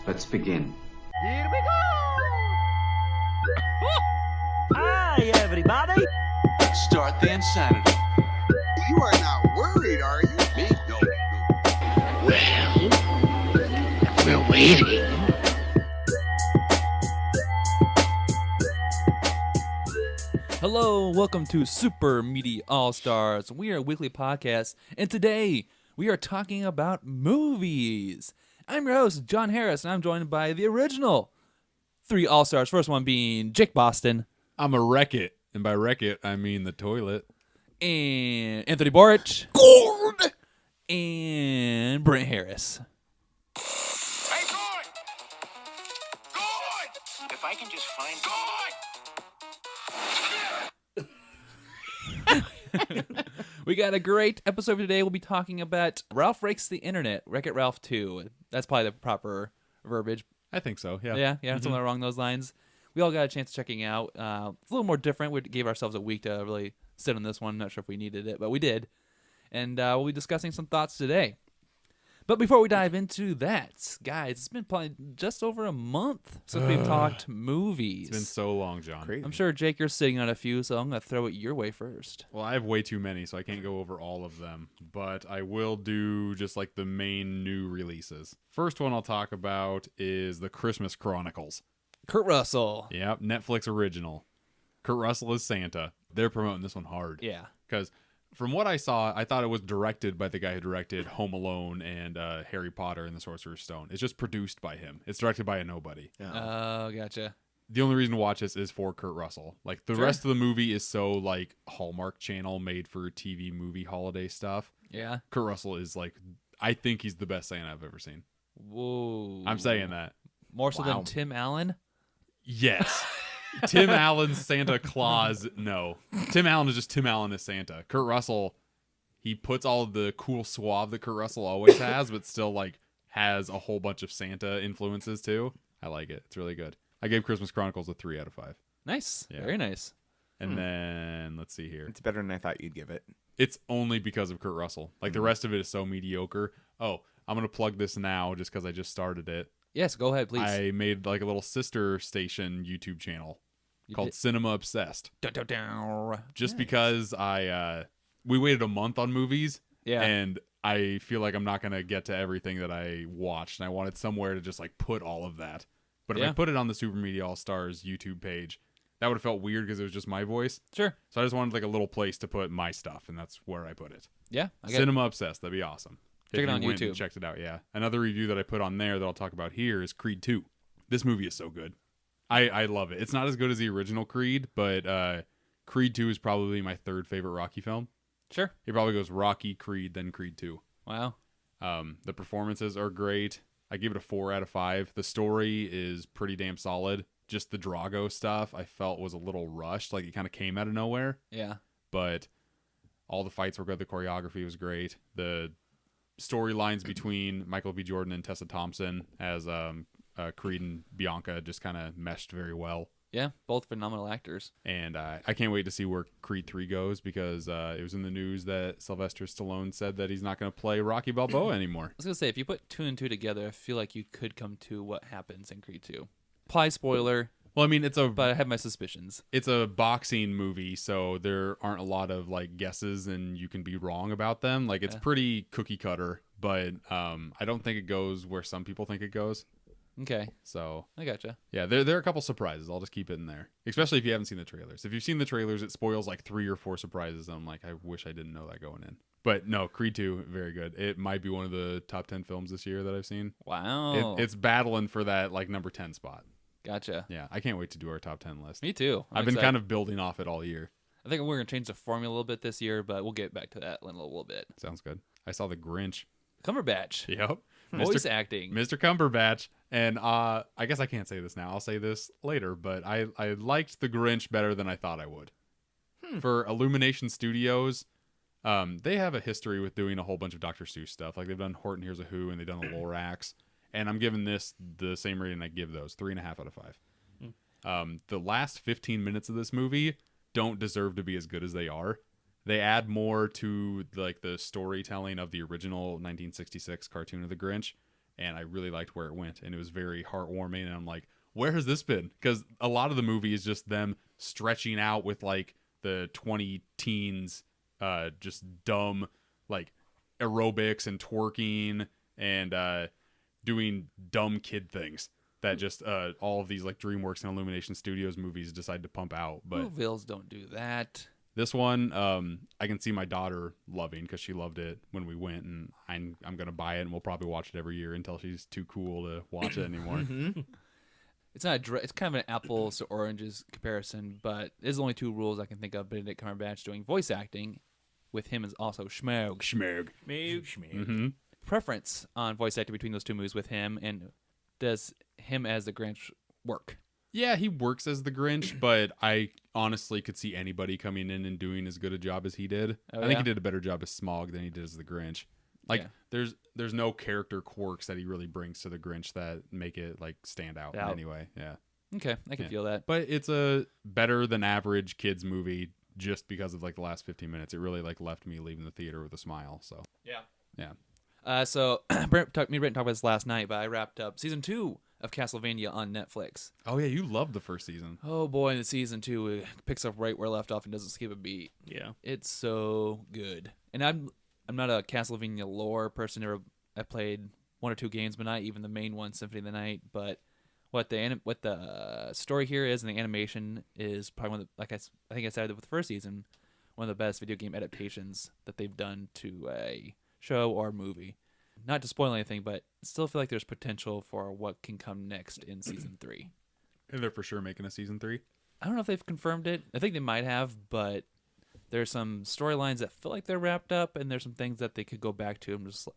Let's begin. Here we go! Hi, everybody! Start the insanity. You are not worried, are you? Me? No. Well, we're waiting. Hello, welcome to Super Meaty All-Stars. We are a weekly podcast, and today we are talking about movies. I'm your host, John Harris, and I'm joined by the original three All-Stars. First one being Jake Boston. I'm a wreck-it, and by wreck-it, I mean the toilet. And Anthony Borich. Gord! And Brent Harris. Hey, Gord! Gord! If I can just find Gord! We got a great episode today. We'll be talking about Ralph Breaks the Internet, Wreck-It Ralph 2. That's probably the proper verbiage. I think so, yeah. Yeah, something along those lines. We all got a chance checking out. It's a little more different. We gave ourselves a week to really sit on this one. Not sure if we needed it, but we did. And we'll be discussing some thoughts today. But before we dive into that, guys, it's been probably just over a month since we've talked movies. It's been so long, John. I'm sure, Jake, you're sitting on a few, so I'm going to throw it your way first. Well, I have way too many, so I can't go over all of them. But I will do just like the main new releases. First one I'll talk about is The Christmas Chronicles. Kurt Russell. Yep, Netflix original. Kurt Russell is Santa. They're promoting this one hard. Yeah. Because from what I saw, I thought it was directed by the guy who directed Home Alone and Harry Potter and the Sorcerer's Stone. It's just produced by him. It's directed by a nobody. Oh, gotcha. The only reason to watch this is for Kurt Russell. Like, the rest of the movie is so, like, Hallmark Channel made for TV movie holiday stuff. Yeah. Kurt Russell is, like, I think he's the best Santa I've ever seen. Whoa. I'm saying that. More so than Tim Allen? Yes. Tim Allen's Santa Claus, no. Tim Allen is just Tim Allen as Santa. Kurt Russell, he puts all of the cool suave that Kurt Russell always has, but still, like, has a whole bunch of Santa influences, too. I like it. It's really good. I gave Christmas Chronicles a 3 out of 5. Nice. Yeah. Very nice. And then, let's see here. It's better than I thought you'd give it. It's only because of Kurt Russell. Like, the rest of it is so mediocre. Oh, I'm going to plug this now just because I just started it. Yes, go ahead, please. I made, like, a little sister station YouTube channel called Cinema Obsessed. Just because we waited a month on movies. Yeah. And I feel like I'm not going to get to everything that I watched. And I wanted somewhere to just, like, put all of that. But if I put it on the Super Media All-Stars YouTube page, that would have felt weird because it was just my voice. Sure. So I just wanted, like, a little place to put my stuff, and that's where I put it. Yeah. Cinema Obsessed. That'd be awesome. Check it on went and YouTube. checked it out, yeah. Another review that I put on there that I'll talk about here is Creed 2. This movie is so good. I love it. It's not as good as the original Creed, but Creed 2 is probably my third favorite Rocky film. Sure. It probably goes Rocky, Creed, then Creed 2. Wow. The performances are great. I give it a 4 out of 5. The story is pretty damn solid. Just the Drago stuff I felt was a little rushed. Like, it kind of came out of nowhere. Yeah. But all the fights were good. The choreography was great. The storylines between Michael B. Jordan and Tessa Thompson as Creed and Bianca just kind of meshed very well. Yeah, both phenomenal actors. And I can't wait to see where Creed 3 goes because it was in the news that Sylvester Stallone said that he's not going to play Rocky Balboa anymore. I was going to say, if you put 2 and 2 together, I feel like you could come to what happens in Creed 2. Apply spoiler. Well, I mean, but I have my suspicions. It's a boxing movie, so there aren't a lot of, like, guesses and you can be wrong about them. Like, it's pretty cookie cutter, but I don't think it goes where some people think it goes. Okay. So I gotcha. Yeah, there are a couple surprises. I'll just keep it in there. Especially if you haven't seen the trailers. If you've seen the trailers, it spoils like 3 or 4 surprises. And I'm like, I wish I didn't know that going in. But no, Creed 2, very good. It might be one of the top 10 films this year that I've seen. Wow. It's battling for that like number 10 spot. Gotcha. Yeah, I can't wait to do our top 10 list. Me too. I've been kind of building off it all year. I think we're going to change the formula a little bit this year, but we'll get back to that in a little bit. Sounds good. I saw The Grinch. Cumberbatch. Yep. Voice acting. Mr. Cumberbatch. And I guess I can't say this now. I'll say this later. But I liked The Grinch better than I thought I would. For Illumination Studios, they have a history with doing a whole bunch of Dr. Seuss stuff. Like, they've done Horton Hears a Who, and they've done the Lorax. And I'm giving this the same rating I give those, 3.5 out of 5. The last 15 minutes of this movie don't deserve to be as good as they are. They add more to like the storytelling of the original 1966 cartoon of the Grinch, and I really liked where it went, and it was very heartwarming. And I'm like, where has this been? Because a lot of the movie is just them stretching out with like the 20 teens, just dumb like aerobics and twerking and doing dumb kid things that just all of these like DreamWorks and Illumination Studios movies decide to pump out. But Movies don't do that. this one, I can see my daughter loving because she loved it when we went, and I'm gonna buy it, and we'll probably watch it every year until she's too cool to watch it anymore. It's not. It's kind of an apples to oranges comparison, but there's only 2 rules I can think of. Benedict Cumberbatch doing voice acting, with him is also Schmoog. Schmoog. Mm-hmm. Preference on voice acting between those 2 movies with him, and does him as the Grinch work? Yeah, he works as the Grinch, but I honestly could see anybody coming in and doing as good a job as he did. Oh, I think yeah? he did a better job as Smaug than he did as the Grinch. Like, Yeah. there's no character quirks that he really brings to the Grinch that make it like stand out in any way. Yeah, Okay, I can feel that. but it's a better than average kids movie just because of like the last 15 minutes. It really like left me leaving the theater with a smile. So yeah. So Brent talked about this last night, but I wrapped up season 2 of Castlevania on Netflix. Oh yeah, you loved the first season. Oh boy, the season 2 it picks up right where it left off and doesn't skip a beat. Yeah. It's so good. And I'm not a Castlevania lore person. I played 1 or 2 games, but not even the main one, Symphony of the Night. But what the story here is, and the animation is probably one of the, like I think I said with the first season, one of the best video game adaptations that they've done to a show or movie. Not to spoil anything, but still feel like there's potential for what can come next in season 3. And they're for sure making a season 3. I don't know if they've confirmed it. I think they might have, but there's some storylines that feel like they're wrapped up, and there's some things that they could go back to. I'm just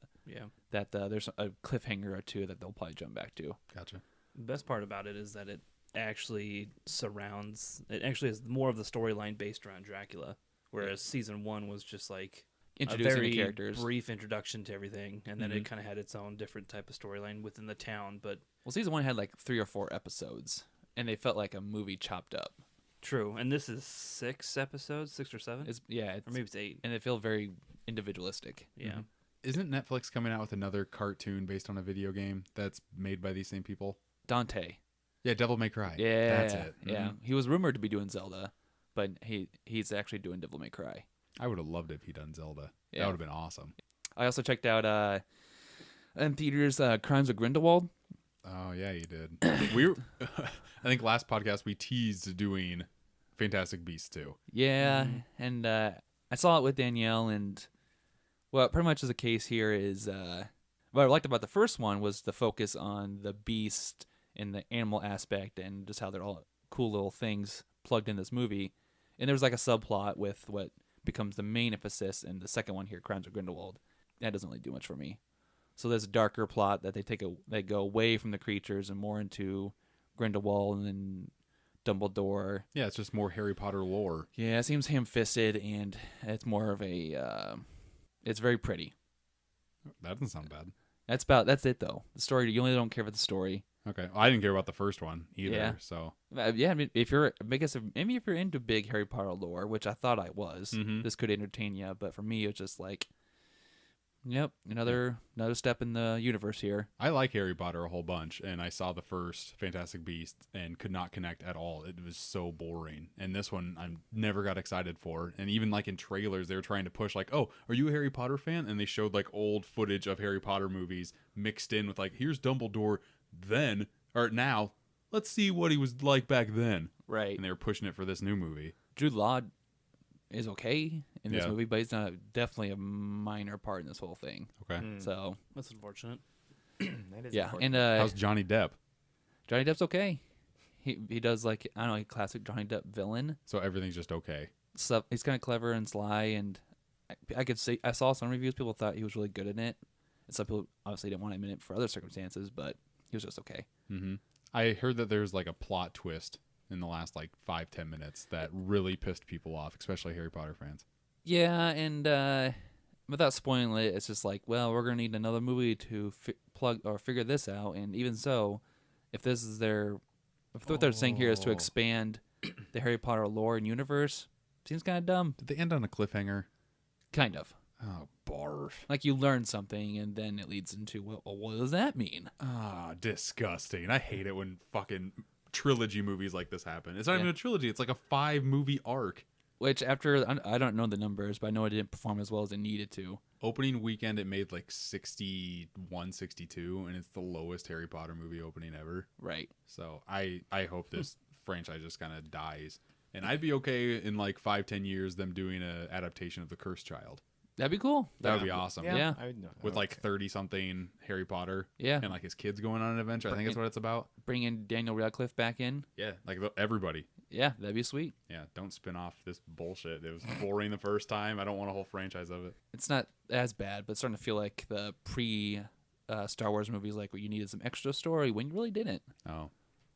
that there's a cliffhanger or 2 that they'll probably jump back to. Gotcha. The best part about it is that it actually is more of the storyline based around Dracula, whereas season 1 was just like Introducing a very the characters. brief introduction to everything, and then it kind of had its own different type of storyline within the town. But Well, season 1 had like 3 or 4 episodes, and they felt like a movie chopped up. true, and this is 6 episodes, 6 or 7, It's or maybe it's 8. and it felt very individualistic. Yeah, Isn't Netflix coming out with another cartoon based on a video game that's made by these same people? Dante. Yeah, Devil May Cry. Yeah, That's it. Yeah, Mhm. he was rumored to be doing Zelda, but he's actually doing Devil May Cry. I would have loved it if he'd done Zelda. Yeah. That would have been awesome. I also checked out in theaters Crimes of Grindelwald. Oh yeah, you did. we were, I think last podcast we teased doing Fantastic Beasts 2. Yeah, and I saw it with Danielle, and what pretty much is the case here is what I liked about the first one was the focus on the beast and the animal aspect, and just how they're all cool little things plugged in this movie. And there's like a subplot with what becomes the main emphasis in the second one here, Crimes of Grindelwald. That doesn't really do much for me. So there's a darker plot that they go away from the creatures and more into Grindelwald and Dumbledore. Yeah, it's just more Harry Potter lore. Yeah, it seems ham-fisted, and it's more of a it's very pretty. That doesn't sound bad. That's it though. The story, you only don't care about the story. Okay, well, I didn't care about the first one either. Yeah. So Yeah, I mean, maybe if you're into big Harry Potter lore, which I thought I was, this could entertain you. But for me, it's just like, yep, another step in the universe here. I like Harry Potter a whole bunch, and I saw the first Fantastic Beasts and could not connect at all. It was so boring. And this one, I never got excited for. And even like in trailers, they were trying to push like, "Oh, are you a Harry Potter fan?" And they showed like old footage of Harry Potter movies mixed in with like, "Here's Dumbledore then or now. Let's see what he was like back then." Right. And they were pushing it for this new movie. Jude Law is okay in this Yeah. movie, but he's definitely a minor part in this whole thing. Okay. So that's unfortunate. That is yeah, important. and How's Johnny Depp? Johnny Depp's okay. He does like, I don't know, like classic Johnny Depp villain. So everything's just okay. So he's kind of clever and sly, and I could see, I saw some reviews, people thought he was really good in it, and some people obviously didn't want him in it for other circumstances, but he was just okay. Mm-hmm. I heard that there's like a plot twist in the last like 5-10 minutes that really pissed people off, especially Harry Potter fans. Yeah, and without spoiling it, it's just like, well, we're gonna need another movie to plug or figure this out, and even so, if this is what they're saying here is to expand the Harry Potter lore and universe, seems kind of dumb. Did they end on a cliffhanger? Kind of. Oh, barf. Like you learn something, and then it leads into, well, what does that mean? Ah, disgusting. I hate it when fucking trilogy movies like this happen. It's not even a trilogy. It's like a 5-movie arc. Which after, I don't know the numbers, but I know it didn't perform as well as it needed to. Opening weekend, it made like 61, 62, and it's the lowest Harry Potter movie opening ever. Right. So I hope this franchise just kind of dies. And I'd be okay in like 5-10 years them doing a adaptation of The Cursed Child. That'd be cool. That would be awesome. Yeah. I would know. With like 30-something Harry Potter. Yeah. And like his kids going on an adventure. I think that's what it's about. Bring in Daniel Radcliffe back in. Yeah. Like everybody. Yeah, that'd be sweet. Yeah. Don't spin off this bullshit. It was boring the first time. I don't want a whole franchise of it. It's not as bad, but it's starting to feel like the Star Wars movies, like where you needed some extra story when you really didn't. Oh.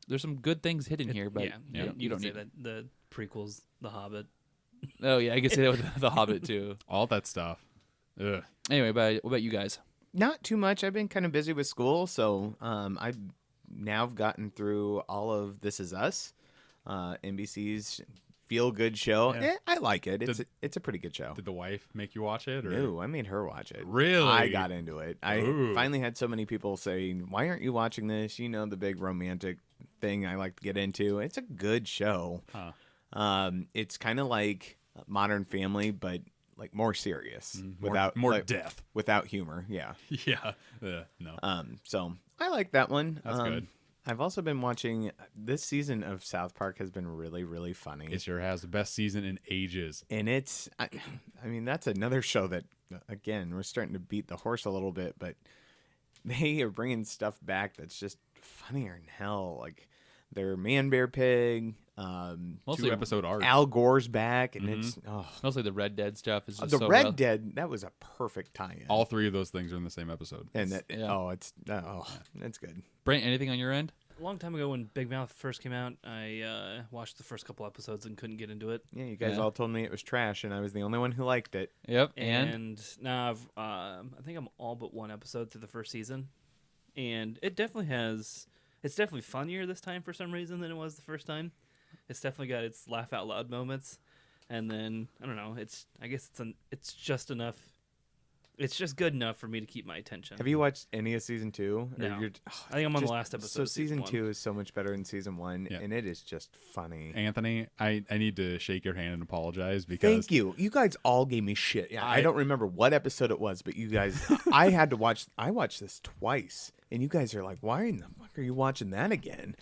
There's some good things hidden here, but you don't say need that the prequels, The Hobbit. Oh yeah, I can say that with The Hobbit too. All that stuff. Ugh. Anyway, what about you guys? Not too much. I've been kind of busy with school, so I've now gotten through all of This Is Us, NBC's feel-good show. Yeah. I like it. It's a pretty good show. Did the wife make you watch it? Or? No, I made her watch it. Really? I got into it. I Ooh. finally had so many people saying, "Why aren't you watching this?" You know, the big romantic thing I like to get into. It's a good show. Huh. It's kind of like Modern Family, but like more serious, More, without more like, death. without humor. Yeah. Yeah. No. So I like that one. That's good. I've also been watching this season of South Park has been really, really funny. It sure has the best season in ages. And I mean, that's another show that, again, we're starting to beat the horse a little bit, but they are bringing stuff back that's just funnier than hell. Like their Man Bear Pig, Mostly 2-episode arc. Al Gore's back, and it's Mostly the Red Dead stuff is just the so Red rough. Dead. That was a perfect tie-in. All 3 of those things are in the same episode. And that, Yeah. that's good. Brent, anything on your end? A long time ago when Big Mouth first came out, I watched the first couple episodes and couldn't get into it. Yeah, you guys Yeah. all told me it was trash, and I was the only one who liked it. Yep. And now I think I'm all but one episode through the first season, and it's definitely funnier this time for some reason than it was the first time. It's definitely got its laugh out loud moments, and then I don't know. It's just enough. It's just good enough for me to keep my attention. Have you watched any of season 2? No. I think I'm on the last episode. So of season one. 2 is so much better than season 1, Yeah. and it is just funny. Anthony, I need to shake your hand and apologize because Thank you. You guys all gave me shit. Yeah, I don't remember what episode it was, but you guys, I watched this twice, and you guys are like, why in the fuck are you watching that again?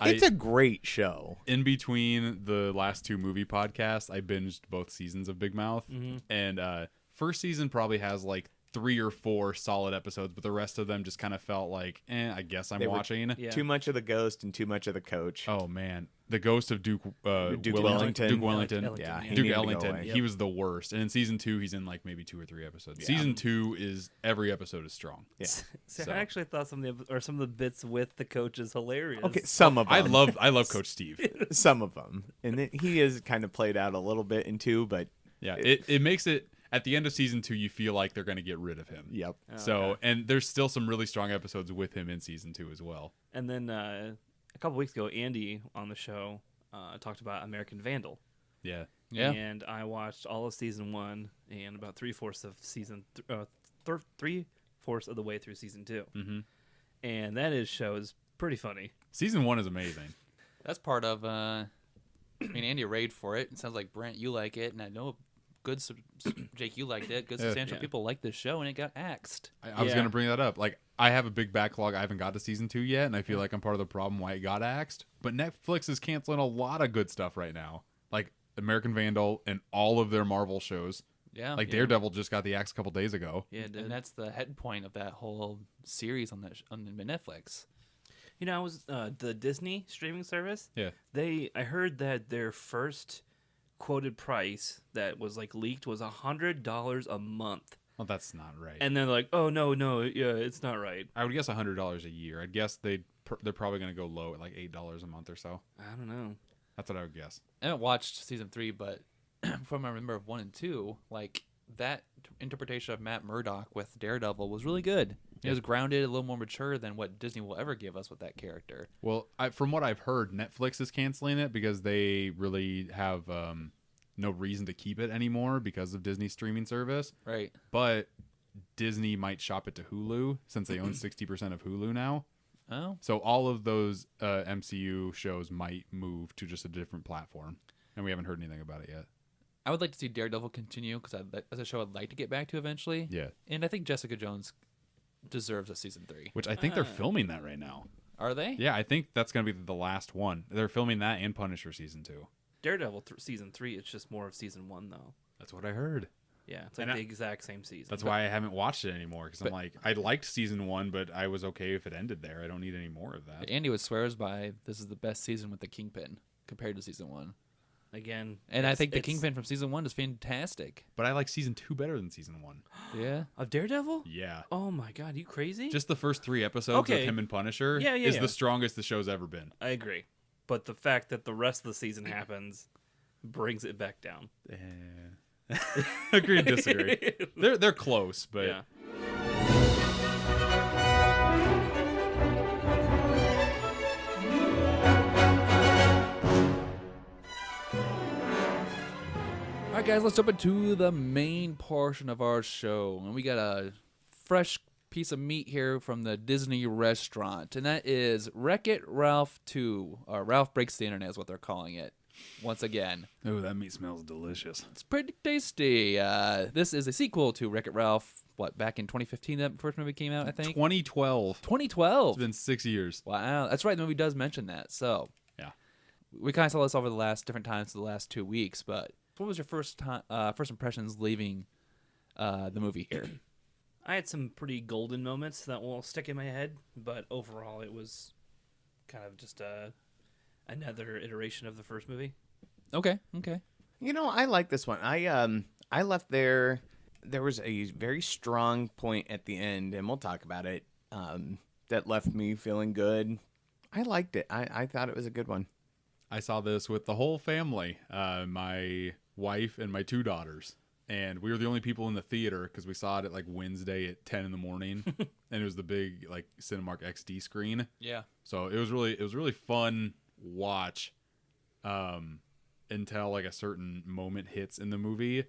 It's a great show. in between the last 2 movie podcasts, I binged both seasons of Big Mouth, and first season probably has like 3 or 4 solid episodes, but the rest of them just kind of felt like, I guess I'm They were- watching. Yeah. Too much of the ghost and too much of the coach. Oh man, the ghost of Duke Wellington. Duke Wellington. Ellington, Yeah, yeah. he Duke needed to go Ellington. away. He was the worst. And in season 2, he's in like maybe 2 or 3 episodes. Season 2 is every episode is strong. Yeah. So So- I actually thought some of the bits with the coach is hilarious. Okay, some of them. I love Coach Steve. some of them, and he is kind of played out a little bit in 2, but Yeah, it makes it at the end of season 2 you feel like they're going to get rid of him. yep. So, and there's still some really strong episodes with him in season 2 as well. And then a couple weeks ago, Andy on the show talked about American Vandal. Yeah. Yeah. And I watched all of season 1 and about 3/4 of season 3/4 of the way through season 2. Mm-hmm. And that show is pretty funny. Season 1 is amazing. That's part of. Andy raved for it. It sounds like Brent, you like it, and I know Jake, you liked it. Good substantial Yeah. people liked this show, and it got axed. I was Yeah. going to bring that up. Like, I have a big backlog. I haven't got to season 2 yet, and I feel like I'm part of the problem why it got axed. But Netflix is canceling a lot of good stuff right now, like American Vandal and all of their Marvel shows. Yeah. Like yeah. Daredevil just got the axe a couple days ago. Yeah, it did. And that's the head point of that whole series on Netflix. You know, I was the Disney streaming service. Yeah. I heard that their first quoted price that was like leaked was $100 a month, Well, that's not right. and then like, oh no, yeah, it's not right. I would guess $100 a year. I'd guess they're probably going to go low at like $8 a month or so. I don't know. That's what I would guess. I haven't watched season 3, but from my remember of 1 and 2, like that interpretation of Matt Murdock with Daredevil was really good. It was grounded, a little more mature than what Disney will ever give us with that character. Well, from what I've heard, Netflix is canceling it because they really have no reason to keep it anymore because of Disney's streaming service. Right. But Disney might shop it to Hulu since they own 60% of Hulu now. Oh. So all of those MCU shows might move to just a different platform, and we haven't heard anything about it yet. I would like to see Daredevil continue because that's a show I'd like to get back to eventually. Yeah. And I think Jessica Jones deserves a season 3. Which I think they're filming that right now. Are they? Yeah, I think that's going to be the last one. They're filming that and Punisher season 2. Daredevil season 3. It's just more of season 1 though. That's what I heard. Yeah, it's like the exact same season. That's why I haven't watched it anymore because I'm like, I liked season 1, but I was okay if it ended there. I don't need any more of that. Andy would swears by this is the best season with the Kingpin compared to season 1. Again, and I think the Kingpin from season 1 is fantastic. But I like season 2 better than season 1. Yeah, of Daredevil. Yeah. Oh my God, you crazy? Just the first 3 episodes of him and Punisher is the strongest the show's ever been. I agree, but the fact that the rest of the season happens brings it back down. Agree and disagree. They're close, but yeah. All right, guys, let's jump into the main portion of our show, and we got a fresh piece of meat here from the Disney restaurant, and that is Wreck-It Ralph 2, or Ralph Breaks the Internet is what they're calling it. Once again. Oh, that meat smells delicious. It's pretty tasty. This is a sequel to Wreck-It Ralph. What, back in 2015 that first movie came out, I think? 2012. 2012? It's been 6 years. Wow. That's right. The movie does mention that. So, yeah. We kind of saw this over the last different times the last 2 weeks, but what was your first impressions leaving the movie here? I had some pretty golden moments that will stick in my head, but overall it was kind of just another iteration of the first movie. Okay. You know, I like this one. I left there. There was a very strong point at the end, and we'll talk about it, that left me feeling good. I liked it. I thought it was a good one. I saw this with the whole family, my wife and my 2 daughters. And we were the only people in the theater because we saw it at like Wednesday at 10 in the morning, and it was the big like Cinemark XD screen. Yeah. So it was really fun watch until like a certain moment hits in the movie,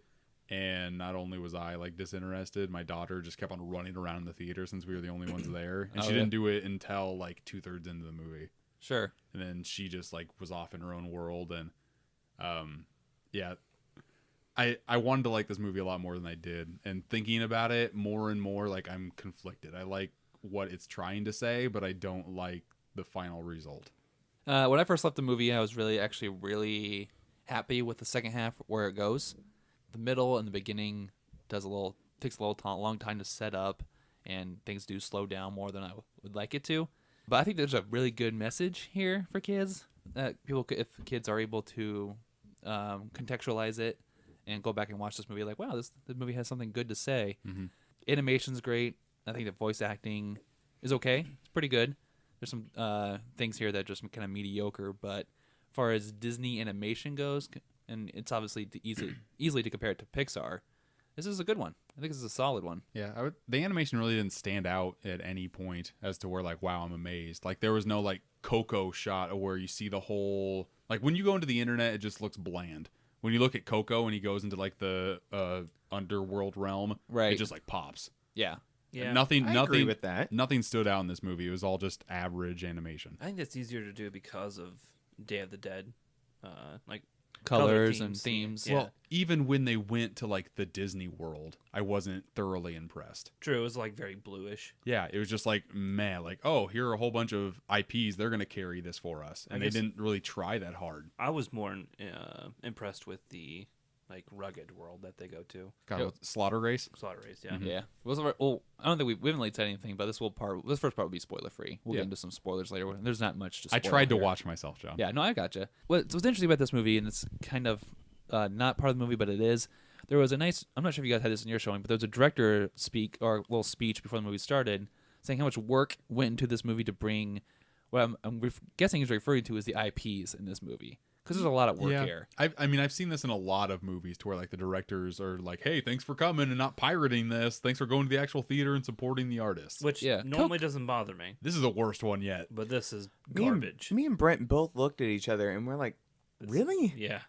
and not only was I like disinterested, my daughter just kept on running around the theater since we were the only ones there, and she didn't do it until like 2/3 into the movie. Sure. And then she just like was off in her own world, and yeah, I wanted to like this movie a lot more than I did, and thinking about it more and more, like I'm conflicted. I like what it's trying to say, but I don't like the final result. When I first left the movie, I was really happy with the second half where it goes. The middle and the beginning takes a long time to set up, and things do slow down more than I would like it to. But I think there's a really good message here for kids that if kids are able to contextualize it and go back and watch this movie, like, wow, this movie has something good to say. Mm-hmm. Animation's great. I think the voice acting is okay. It's pretty good. There's some things here that are just kind of mediocre, but as far as Disney animation goes, and it's obviously easily to compare it to Pixar, this is a good one. I think this is a solid one. Yeah, the animation really didn't stand out at any point as to where like, wow, I'm amazed. Like there was no like Coco shot where you see the whole, like when you go into the internet, it just looks bland. When you look at Coco and he goes into like the underworld realm, right, it just like pops. Yeah. Yeah, I agree with that. Nothing stood out in this movie. It was all just average animation. I think that's easier to do because of Day of the Dead, like colors and themes. Yeah. Well, even when they went to like the Disney World, I wasn't thoroughly impressed. True, it was like very bluish. Yeah, it was just like meh. Like, oh, here are a whole bunch of IPs. They're gonna carry this for us, and they didn't really try that hard. I was more impressed with the like rugged world that they go to. God, Slaughter Race. Slaughter Race, yeah. Mm-hmm. Yeah. Well, I don't think we haven't really said anything, but this first part will be spoiler free. We'll get into some spoilers later. There's not much to spoil. I tried to here. watch myself, John. Yeah, no, I gotcha. What's interesting about this movie, and it's kind of not part of the movie, but it is. There was a nice. I'm not sure if you guys had this in your showing, but there was a director little speech before the movie started, saying how much work went into this movie to bring. What I'm guessing he's referring to is the IPs in this movie. Because there's a lot of work here. I mean, I've seen this in a lot of movies to where like the directors are like, hey, thanks for coming and not pirating this. Thanks for going to the actual theater and supporting the artists. Which normally doesn't bother me. This is the worst one yet. But this is garbage. Me and Brent both looked at each other and we're like, really? Yeah.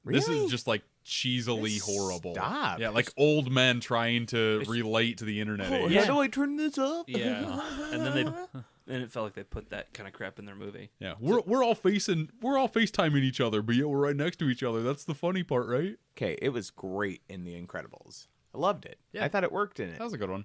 This Really? is just like cheesily Just horrible. stop. Yeah, like old men trying to relate to the internet age. Yeah. How do I turn this up? Yeah, and then it felt like they put that kind of crap in their movie. Yeah, we're all FaceTiming each other, but yet we're right next to each other. That's the funny part, right? Okay, it was great in The Incredibles. I loved it. Yeah. I thought it worked in it. That was a good one.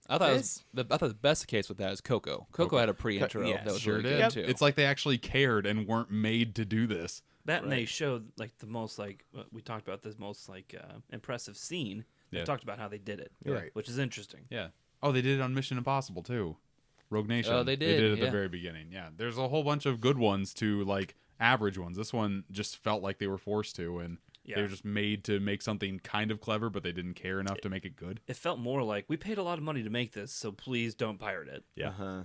I thought the best case with that is Coco. Coco had a pre-intro yes, that was Sure really did. good too. It's like they actually cared and weren't made to do this. That and they showed like the most like we talked about the most like impressive scene. They Yeah. talked about how they did it, Right. which is interesting. Yeah. Oh, they did it on Mission Impossible too. Rogue Nation. Oh, they They did did, it at the yeah. very beginning. Yeah. There's a whole bunch of good ones to like average ones. This one just felt like they were forced to, and they were just made to make something kind of clever, but they didn't care enough to make it good. It felt more like we paid a lot of money to make this, so please don't pirate it. Yeah. Uh-huh.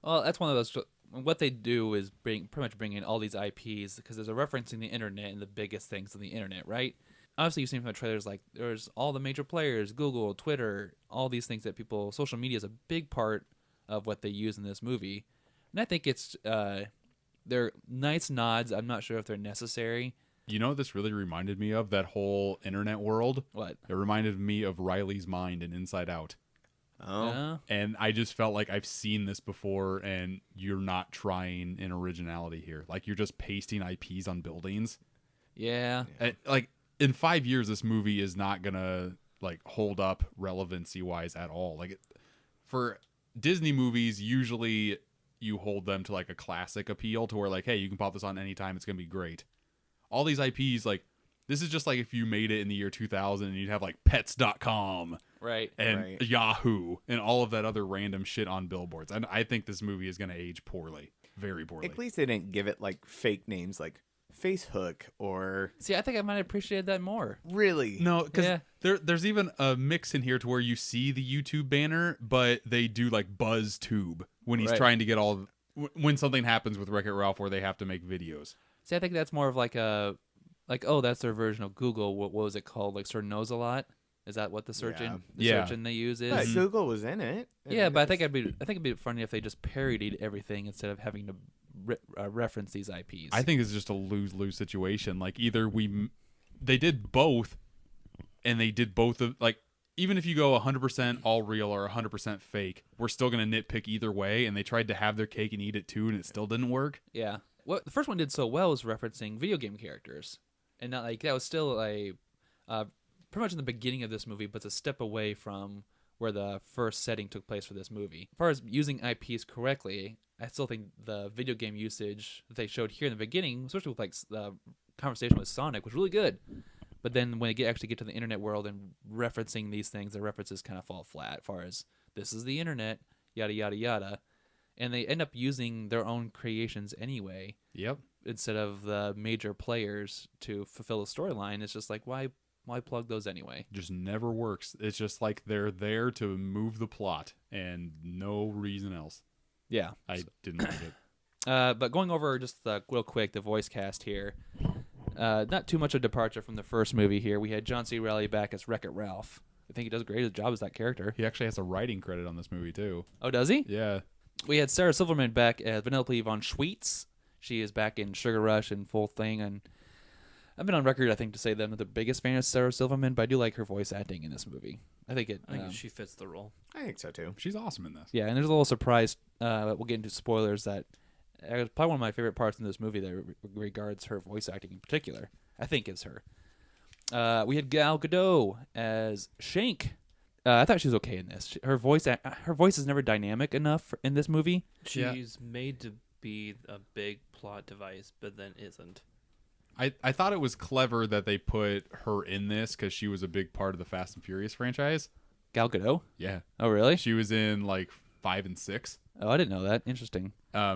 Well, that's one of those. What they do is pretty much bring in all these IPs because there's a referencing the internet and the biggest things on the internet, right? Obviously, you've seen from the trailers like there's all the major players, Google, Twitter, all these things that people. Social media is a big part of what they use in this movie, and I think it's they're nice nods. I'm not sure if they're necessary. You know what this really reminded me of? That whole internet world? What? It reminded me of Riley's Mind in Inside Out. Oh. And I just felt like I've seen this before, and you're not trying an originality here. Like, you're just pasting IPs on buildings. Yeah. Like, in 5 years, this movie is not going to, like, hold up relevancy-wise at all. Like, for Disney movies, usually you hold them to, like, a classic appeal to where, like, hey, you can pop this on anytime. It's going to be great. All these IPs, like, this is just like if you made it in the year 2000 and you'd have, like, pets.com. Right. And Yahoo and all of that other random shit on billboards. And I think this movie is going to age poorly, very poorly. At least they didn't give it like fake names like Facehook or See, I think I might have appreciated that more. really. No, because Yeah. there's even a mix in here to where you see the YouTube banner, but they do like BuzzTube when he's Right. trying to get all when something happens with Wreck-It Ralph where they have to make videos. See, I think that's more of like oh, that's their version of Google. What was it called? Like sort of knows a lot. Is that what the search Yeah. Yeah. search they use is? But Google was in it. Yeah, but I think it'd be funny if they just parodied everything instead of having to reference these IPs. I think it's just a lose-lose situation. Like either they did both, and they did both of like even if you go 100% all real or 100% fake, we're still gonna nitpick either way. And they tried to have their cake and eat it too, and it still didn't work. Yeah. What the first one did so well was referencing video game characters, and not like that was still pretty much in the beginning of this movie, but it's a step away from where the first setting took place for this movie. As far as using IPs correctly, I still think the video game usage that they showed here in the beginning, especially with like the conversation with Sonic, was really good. But then when they actually get to the internet world and referencing these things, the references kind of fall flat. As far as this is the internet, yada yada yada, and they end up using their own creations anyway. Yep. Instead of the major players to fulfill the storyline, it's just like why plug those anyway? Just never works. It's just like they're there to move the plot and no reason else. Yeah. I didn't like it. But going over just real quick, the voice cast here. Not too much of a departure from the first movie here. We had John C. Reilly back as Wreck-It Ralph. I think he does a great job as that character. He actually has a writing credit on this movie too. Oh, does he? Yeah. We had Sarah Silverman back as Vanellope von Schweetz. She is back in Sugar Rush and Full Thing, and I've been on record, I think, to say that I'm not the biggest fan of Sarah Silverman, but I do like her voice acting in this movie. I think she fits the role. I think so too. She's awesome in this. Yeah, and there's a little surprise. We'll get into spoilers. That probably one of my favorite parts in this movie that regards her voice acting in particular. I think is her. We had Gal Gadot as Shank. I thought she was okay in this. Her voice is never dynamic enough in this movie. She's made to be a big plot device, but then isn't. I thought it was clever that they put her in this because she was a big part of the Fast and Furious franchise. Gal Gadot? Yeah. Oh, really? She was in like 5 and 6. Oh, I didn't know that. Interesting.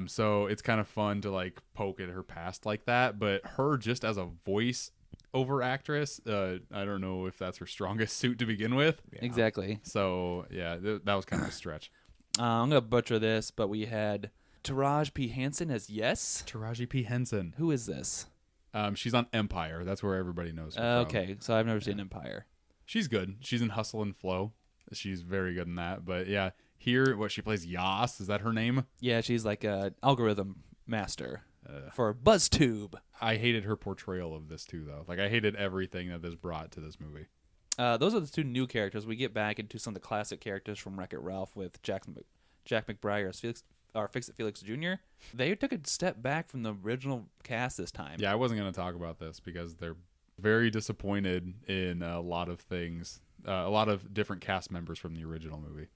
So it's kind of fun to like poke at her past like that, but her just as a voice over actress, I don't know if that's her strongest suit to begin with. Yeah. Exactly. So yeah, that was kind of a stretch. I'm gonna butcher this, but we had Taraji P. Henson as Yes. Taraji P. Henson. Who is this? She's on Empire. That's where everybody knows her from. Okay, so I've never seen Empire. She's good. She's in Hustle and Flow. She's very good in that. But yeah, here, she plays Yas. Is that her name? Yeah, she's like a algorithm master. for BuzzTube. I hated her portrayal of this too, though. Like I hated everything that this brought to this movie. Those are the two new characters. We get back into some of the classic characters from Wreck-It Ralph with Jack McBride as Fix-It Felix Jr. They took a step back from the original cast this time. Yeah, I wasn't going to talk about this because they're very disappointed in a lot of things, a lot of different cast members from the original movie.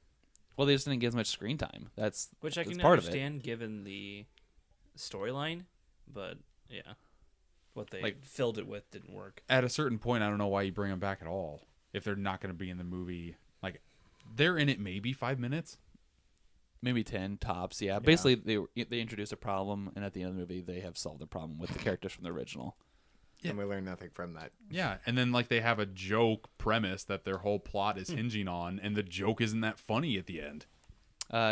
Well, they just didn't get as much screen time. Which I can part understand given the storyline, but yeah, what they filled it with didn't work. At a certain point, I don't know why you bring them back at all if they're not going to be in the movie. Like, they're in it maybe 5 minutes. Maybe 10 tops, yeah. Basically, they introduce a problem, and at the end of the movie, they have solved the problem with the characters from the original. Yeah. And we learn nothing from that. Yeah, and then like they have a joke premise that their whole plot is hinging on, and the joke isn't that funny at the end.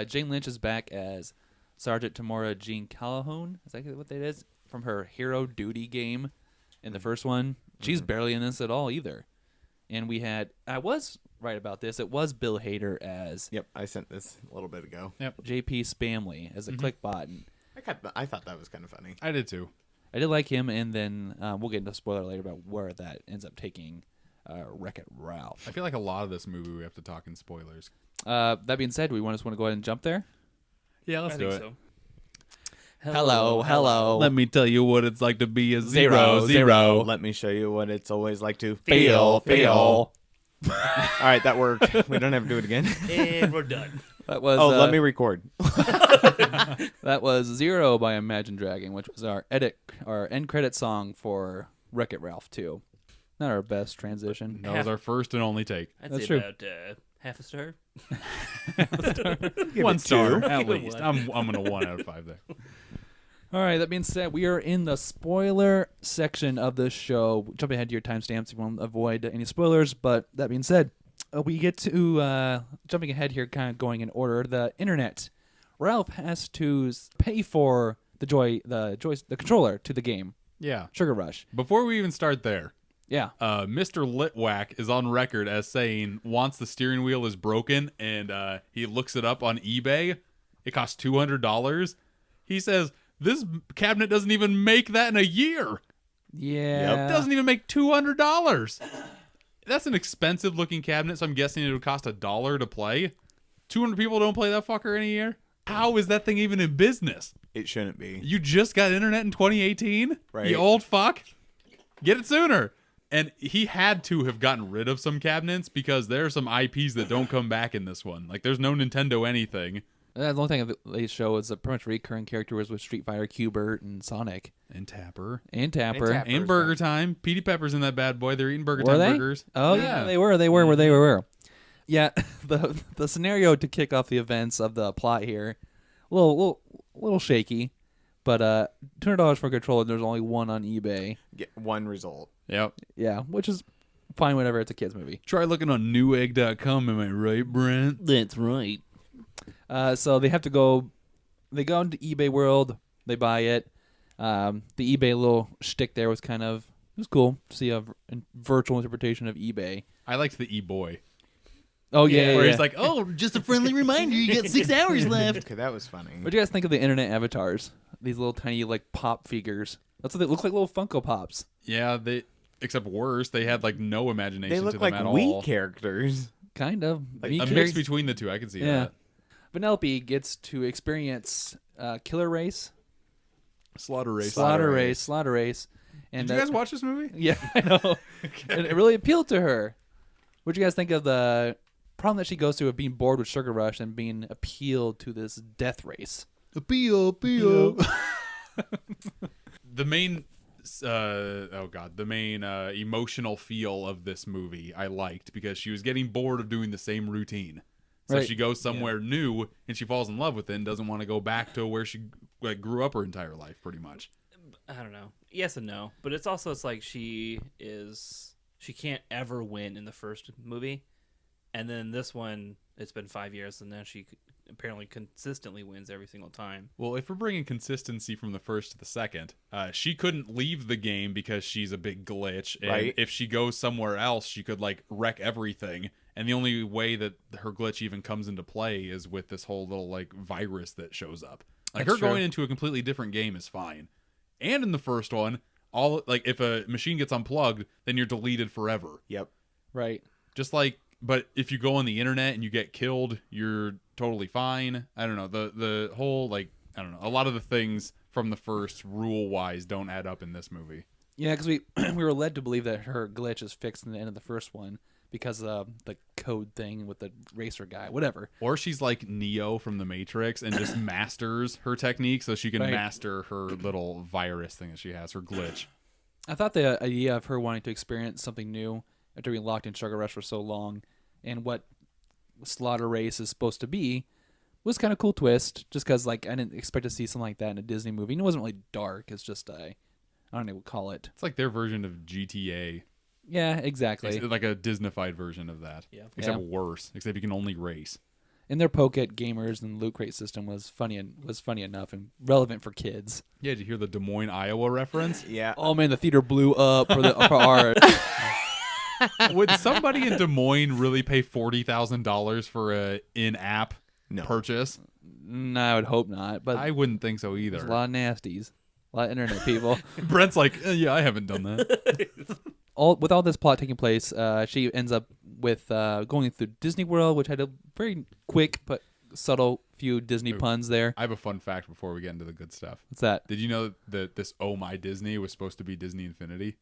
Jane Lynch is back as Sergeant Tamora Jean Calhoun. Is that what that is? From her Hero Duty game in the first one. She's barely in this at all either. And we had, I was right about this, it was Bill Hader as... Yep, I sent this a little bit ago. Yep. JP Spamley as a clickbot. And I thought that was kind of funny. I did too. I did like him, and then we'll get into a spoiler later about where that ends up taking Wreck-It Ralph. I feel like a lot of this movie we have to talk in spoilers. That being said, do we just want to go ahead and jump there? Yeah, let's do it. So. Hello. Let me tell you what it's like to be a Zero. Let me show you what it's always like to Feel. All right, that worked. We don't have to do it again. And we're done. That was. Let me record. That was Zero by Imagine Dragon, which was our end credit song for Wreck-It Ralph 2. Not our best transition. That was our first and only take. I'd That's say true. about half a star. 1 star, at Give it least. one. I'm going to 1 out of 5 there. All right, that being said, we are in the spoiler section of this show. Jump ahead to your timestamps if you want to avoid any spoilers. But that being said, we get to jumping ahead here, kind of going in order. The internet. Ralph has to pay for the controller to the game. Yeah. Sugar Rush. Before we even start there, Yeah. Mr. Litwack is on record as saying once the steering wheel is broken and he looks it up on eBay, it costs $200. He says, this cabinet doesn't even make that in a year. Yeah. It doesn't even make $200. That's an expensive looking cabinet, so I'm guessing it would cost $1 to play. 200 people don't play that fucker in a year? How is that thing even in business? It shouldn't be. You just got internet in 2018? Right. You old fuck? Get it sooner. And he had to have gotten rid of some cabinets because there are some IPs that don't come back in this one. Like, there's no Nintendo anything. The only thing they show is the pretty much recurring characters with Street Fighter, Q*bert, and Sonic. And Tapper. And Tapper. And Burger Time. Petey Pepper's in that bad boy. They're eating Burger Were Time they? burgers. Oh, yeah, they were. They were. Yeah, the scenario to kick off the events of the plot here, a little shaky, but $200 for a controller. There's only one on eBay. Get one result. Yep. Yeah, which is fine whenever it's a kids movie. Try looking on newegg.com, am I right, Brent? That's right. So they have to go. They go into eBay World. They buy it. The eBay little shtick there was it was cool to see a virtual interpretation of eBay. I liked the e-boy. Oh yeah, Where yeah. he's like, oh, just a friendly reminder, you got 6 hours left. Okay, that was funny. What do you guys think of the internet avatars? These little tiny pop figures. That's what they look like, little Funko Pops. Yeah, except worse, they had no imagination They to look them like at Wii all. characters. Kind of. Like Me A curious- mix between the two, I can see that. Penelope gets to experience Killer Race, Slaughter Race. Slaughter Race. And Did you guys watch this movie? Yeah, I know. And it really appealed to her. What do you guys think of the problem that she goes through of being bored with Sugar Rush and being appealed to this death race? Appeal. The main emotional feel of this movie I liked because she was getting bored of doing the same routine. So Right. she goes somewhere new and she falls in love with it and doesn't want to go back to where she grew up her entire life, pretty much. I don't know. Yes and no, but it's like she can't ever win in the first movie, and then this one it's been 5 years and now she apparently consistently wins every single time. Well, if we're bringing consistency from the first to the second, she couldn't leave the game because she's a big glitch. And Right. if she goes somewhere else, she could wreck everything. And the only way that her glitch even comes into play is with this whole little virus that shows up. That's Her true. going into a completely different game is fine. And in the first one, all like if a machine gets unplugged, then you're deleted forever. Yep. Right. Just like, but if you go on the internet and you get killed, you're totally fine. I don't know. The whole, like, I don't know. A lot of the things from the first rule-wise don't add up in this movie. Yeah, because we we were led to believe that her glitch is fixed in the end of the first one because of the code thing with the racer guy, whatever. Or she's like Neo from the Matrix and just masters her technique so she can Right. master her little virus thing that she has, her glitch. I thought the idea of her wanting to experience something new after being locked in Sugar Rush for so long and what Slaughter Race is supposed to be was kind of cool twist, just because like I didn't expect to see something like that in a Disney movie. And it wasn't really dark. It's just I don't know what to call it. It's like their version of GTA. Yeah, exactly. It's like a Disneyfied version of that. Yeah. Except Yeah. worse. Except you can only race. And their poke at gamers and loot crate system was funny enough and relevant for kids. Yeah, did you hear the Des Moines, Iowa reference? Yeah. Oh man, the theater blew up for art. Would somebody in Des Moines really pay $40,000 for a in-app No. purchase? No, I would hope not. But I wouldn't think so there's either. a lot of nasties, a lot of internet people. Brent's like, yeah, I haven't done that. With all this plot taking place, she ends up with going through Disney World, which had a very quick but subtle few Disney puns there. I have a fun fact before we get into the good stuff. What's that? Did you know that this Oh My Disney was supposed to be Disney Infinity?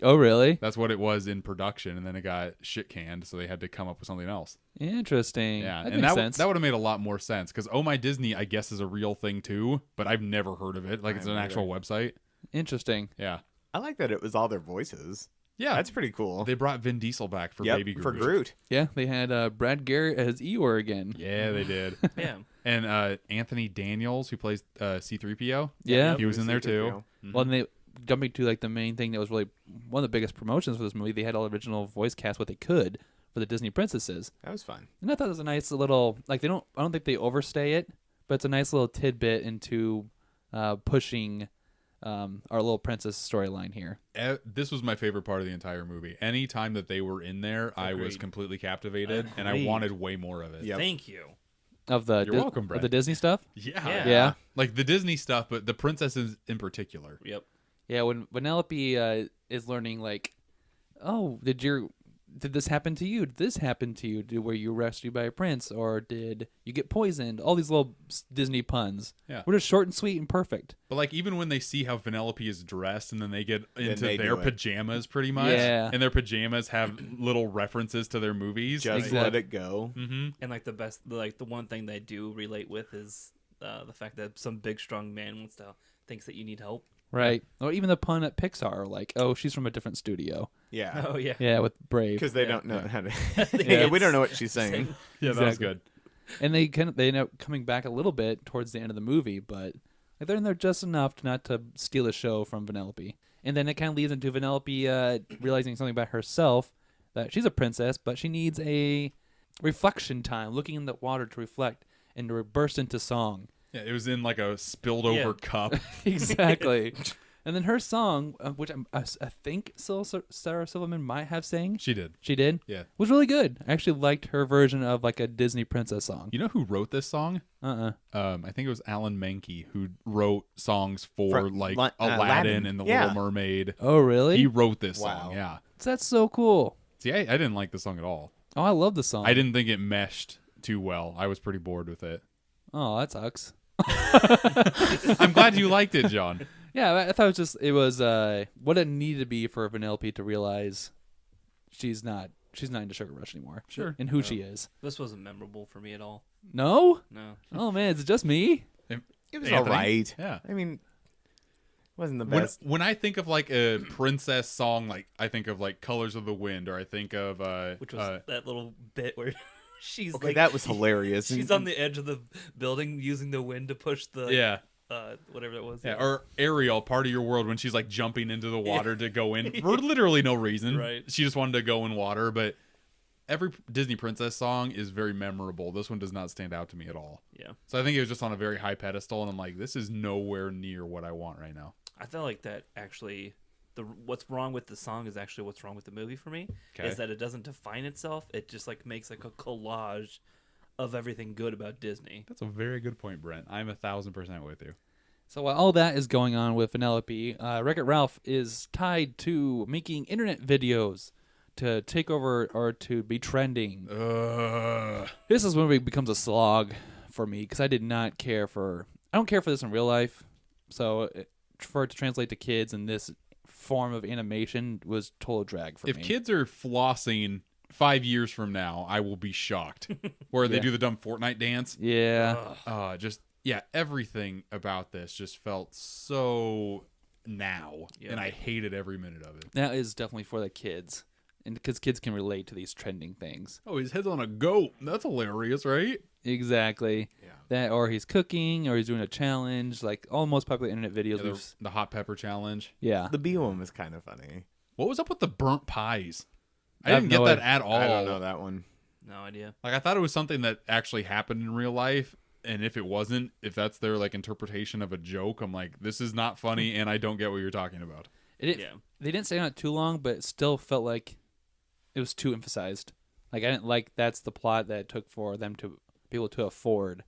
Oh, really? That's what it was in production, and then it got shit canned, so they had to come up with something else. Interesting. Yeah, that and makes that sense. that would have made a lot more sense because Oh My Disney, I guess, is a real thing too, but I've never heard of it. Like it's an haven't actual website. Interesting. Yeah, I like that it was all their voices. yeah, That's pretty cool. They brought Vin Diesel back for Yep, Baby Groot. for Groot. Yeah, they had Brad Garrett as Eeyore again. Yeah, they did. Yeah. And Anthony Daniels, who plays C-3PO, Yeah. he was in there too. Well, and they jumping to like the main thing that was really one of the biggest promotions for this movie. They had all original voice cast what they could for the Disney princesses, That was fun. and I thought it was a nice little like I don't think they overstay it, but it's a nice little tidbit into pushing our little princess storyline here. This was my favorite part of the entire movie. Any time that they were in there, I was Agreed. completely captivated, and I Agreed. wanted way more of it. Yep. Thank you. Of the You're welcome, Brett. of the Disney stuff. Yeah. Yeah. Like the Disney stuff, but the princesses in particular. Yep. Yeah, when Vanellope is learning, like, oh, did this happen to you? Did this happen to you? Were you rescued by a prince, or did you get poisoned? All these little Disney puns. Yeah. Were just short and sweet and perfect. But like even when they see how Vanellope is dressed and then they get into they their do it. pajamas pretty much. Yeah. And their pajamas have little references to their movies. Just Exactly. let it go. Mm-hmm. And like the one thing they do relate with is the fact that some big strong man thinks that you need help. Right. Or even the pun at Pixar, like, oh, she's from a different studio. Yeah. Oh yeah. Yeah, with Brave. Because they don't know how to. Yeah, we don't know what it's she's saying. Yeah, that was Exactly. good. And they end up coming back a little bit towards the end of the movie, but like, they're in there just enough to not to steal the show from Vanellope. And then it kind of leads into Vanellope realizing something about herself, that she's a princess, but she needs a reflection time, looking in the water to reflect and to burst into song. Yeah, it was in like a spilled over cup. Exactly. And then her song, which I think Sarah Silverman might have sang. She did. She did? Yeah. Was really good. I actually liked her version of like a Disney princess song. You know who wrote this song? Uh-uh. I think it was Alan Menke who wrote songs for From like Aladdin. Aladdin and the Yeah. Little Mermaid. Oh, really? He wrote this Wow. song. Yeah. That's so cool. See, I didn't like the song at all. Oh, I love the song. I didn't think it meshed too well. I was pretty bored with it. Oh, that sucks. I'm glad you liked it, John. Yeah, I thought it was what it needed to be for Vanellope to realize she's not into Sugar Rush anymore. Sure. And who she is. This wasn't memorable for me at all. No? No. Oh man, is it just me? It was Anthony? all right. Yeah. I mean, wasn't the When, best. when I think of like a princess song, like I think of like Colors of the Wind, or I think of Which was that little bit where she's Okay, like that was hilarious. She's on the edge of the building using the wind to push the yeah. whatever that was. Yeah, or Ariel, Part of Your World, when she's like jumping into the water to go in for literally no reason. Right. She just wanted to go in water, but every Disney princess song is very memorable. This one does not stand out to me at all. Yeah. So I think it was just on a very high pedestal, and I'm like, this is nowhere near what I want right now. I felt like that actually what's wrong with the song is actually what's wrong with the movie for me. Okay. Is that it doesn't define itself. It just like makes like a collage of everything good about Disney. That's a very good point, Brent. I'm 1,000% with you. So while all that is going on with Vanellope, Wreck-It Ralph is tied to making internet videos to take over or to be trending. This is when it becomes a slog for me because I don't care for this in real life. So for it to translate to kids in this form of animation was total drag for me. If kids are flossing 5 years from now, I will be shocked. Where they do the dumb Fortnite dance. Yeah. Everything about this just felt so now, and I hated every minute of it. That is definitely for the kids. And because kids can relate to these trending things. Oh, his head's on a goat. That's hilarious, right? Exactly. Yeah. That, or he's cooking, or he's doing a challenge, like all the most popular internet videos. Yeah, the hot pepper challenge. Yeah. The bee one was kind of funny. What was up with the burnt pies? I I have didn't get no that idea. at all. I don't know that one. No idea. Like, I thought it was something that actually happened in real life, and if it wasn't, if that's their like interpretation of a joke, I'm like, this is not funny, and I don't get what you're talking about. They didn't say on it too long, but it still felt like it was too emphasized. Like, I didn't like that's the plot that it took for them to be able to afford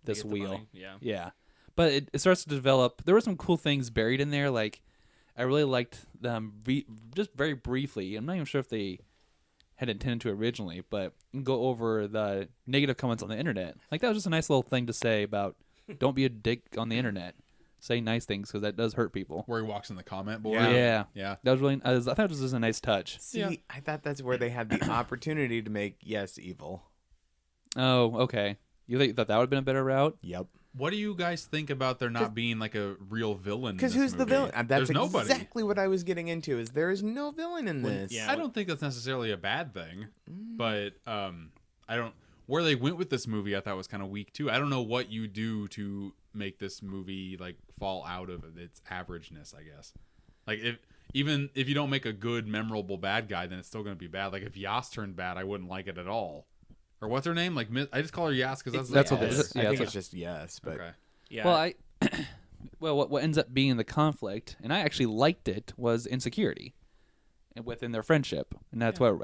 this get the wheel. money, yeah. Yeah. But it starts to develop. There were some cool things buried in there. Like, I really liked them just very briefly. I'm not even sure if they had intended to originally, but go over the negative comments on the internet. Like, that was just a nice little thing to say about don't be a dick on the internet. Say nice things because that does hurt people. Where he walks in the comment board. Yeah. Yeah. That was really. I thought it was just a nice touch. See, I thought that's where they had the opportunity to make yes evil. Oh, okay. You thought that would have been a better route? Yep. What do you guys think about there not being like a real villain? Because in this who's the movie? villain? That's There's nobody. exactly what I was getting into. Is there is no villain in this? yeah. I don't think that's necessarily a bad thing, but I don't. Where they went with this movie, I thought was kind of weak too. I don't know what you do to make this movie like fall out of its averageness. I guess, like even if you don't make a good, memorable bad guy, then it's still going to be bad. Like if Yas turned bad, I wouldn't like it at all. Or what's her name? Like I just call her Yas because That's what it it is. I Yeah, think that's it's just yes, but Okay. Yeah. Well, what ends up being the conflict, and I actually liked it, was insecurity, and within their friendship, and that's what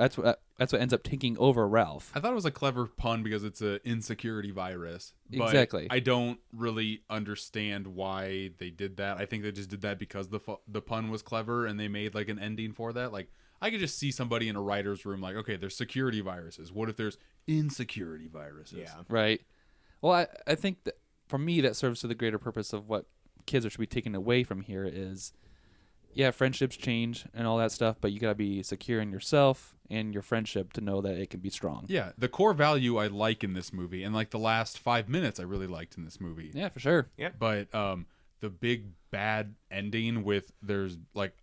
ends up taking over Ralph. I thought it was a clever pun because it's an insecurity virus. But Exactly. I don't really understand why they did that. I think they just did that because the pun was clever and they made like an ending for that. Like I could just see somebody in a writer's room like, okay, there's security viruses. What if there's insecurity viruses? yeah. Right. Well, I think that for me that serves to the greater purpose of what kids should be taken away from here is, yeah, friendships change and all that stuff, but you gotta be secure in yourself and your friendship to know that it can be strong. Yeah, the core value I like in this movie, and like the last 5 minutes I really liked in this movie. Yeah, for sure. But the big bad ending with there's like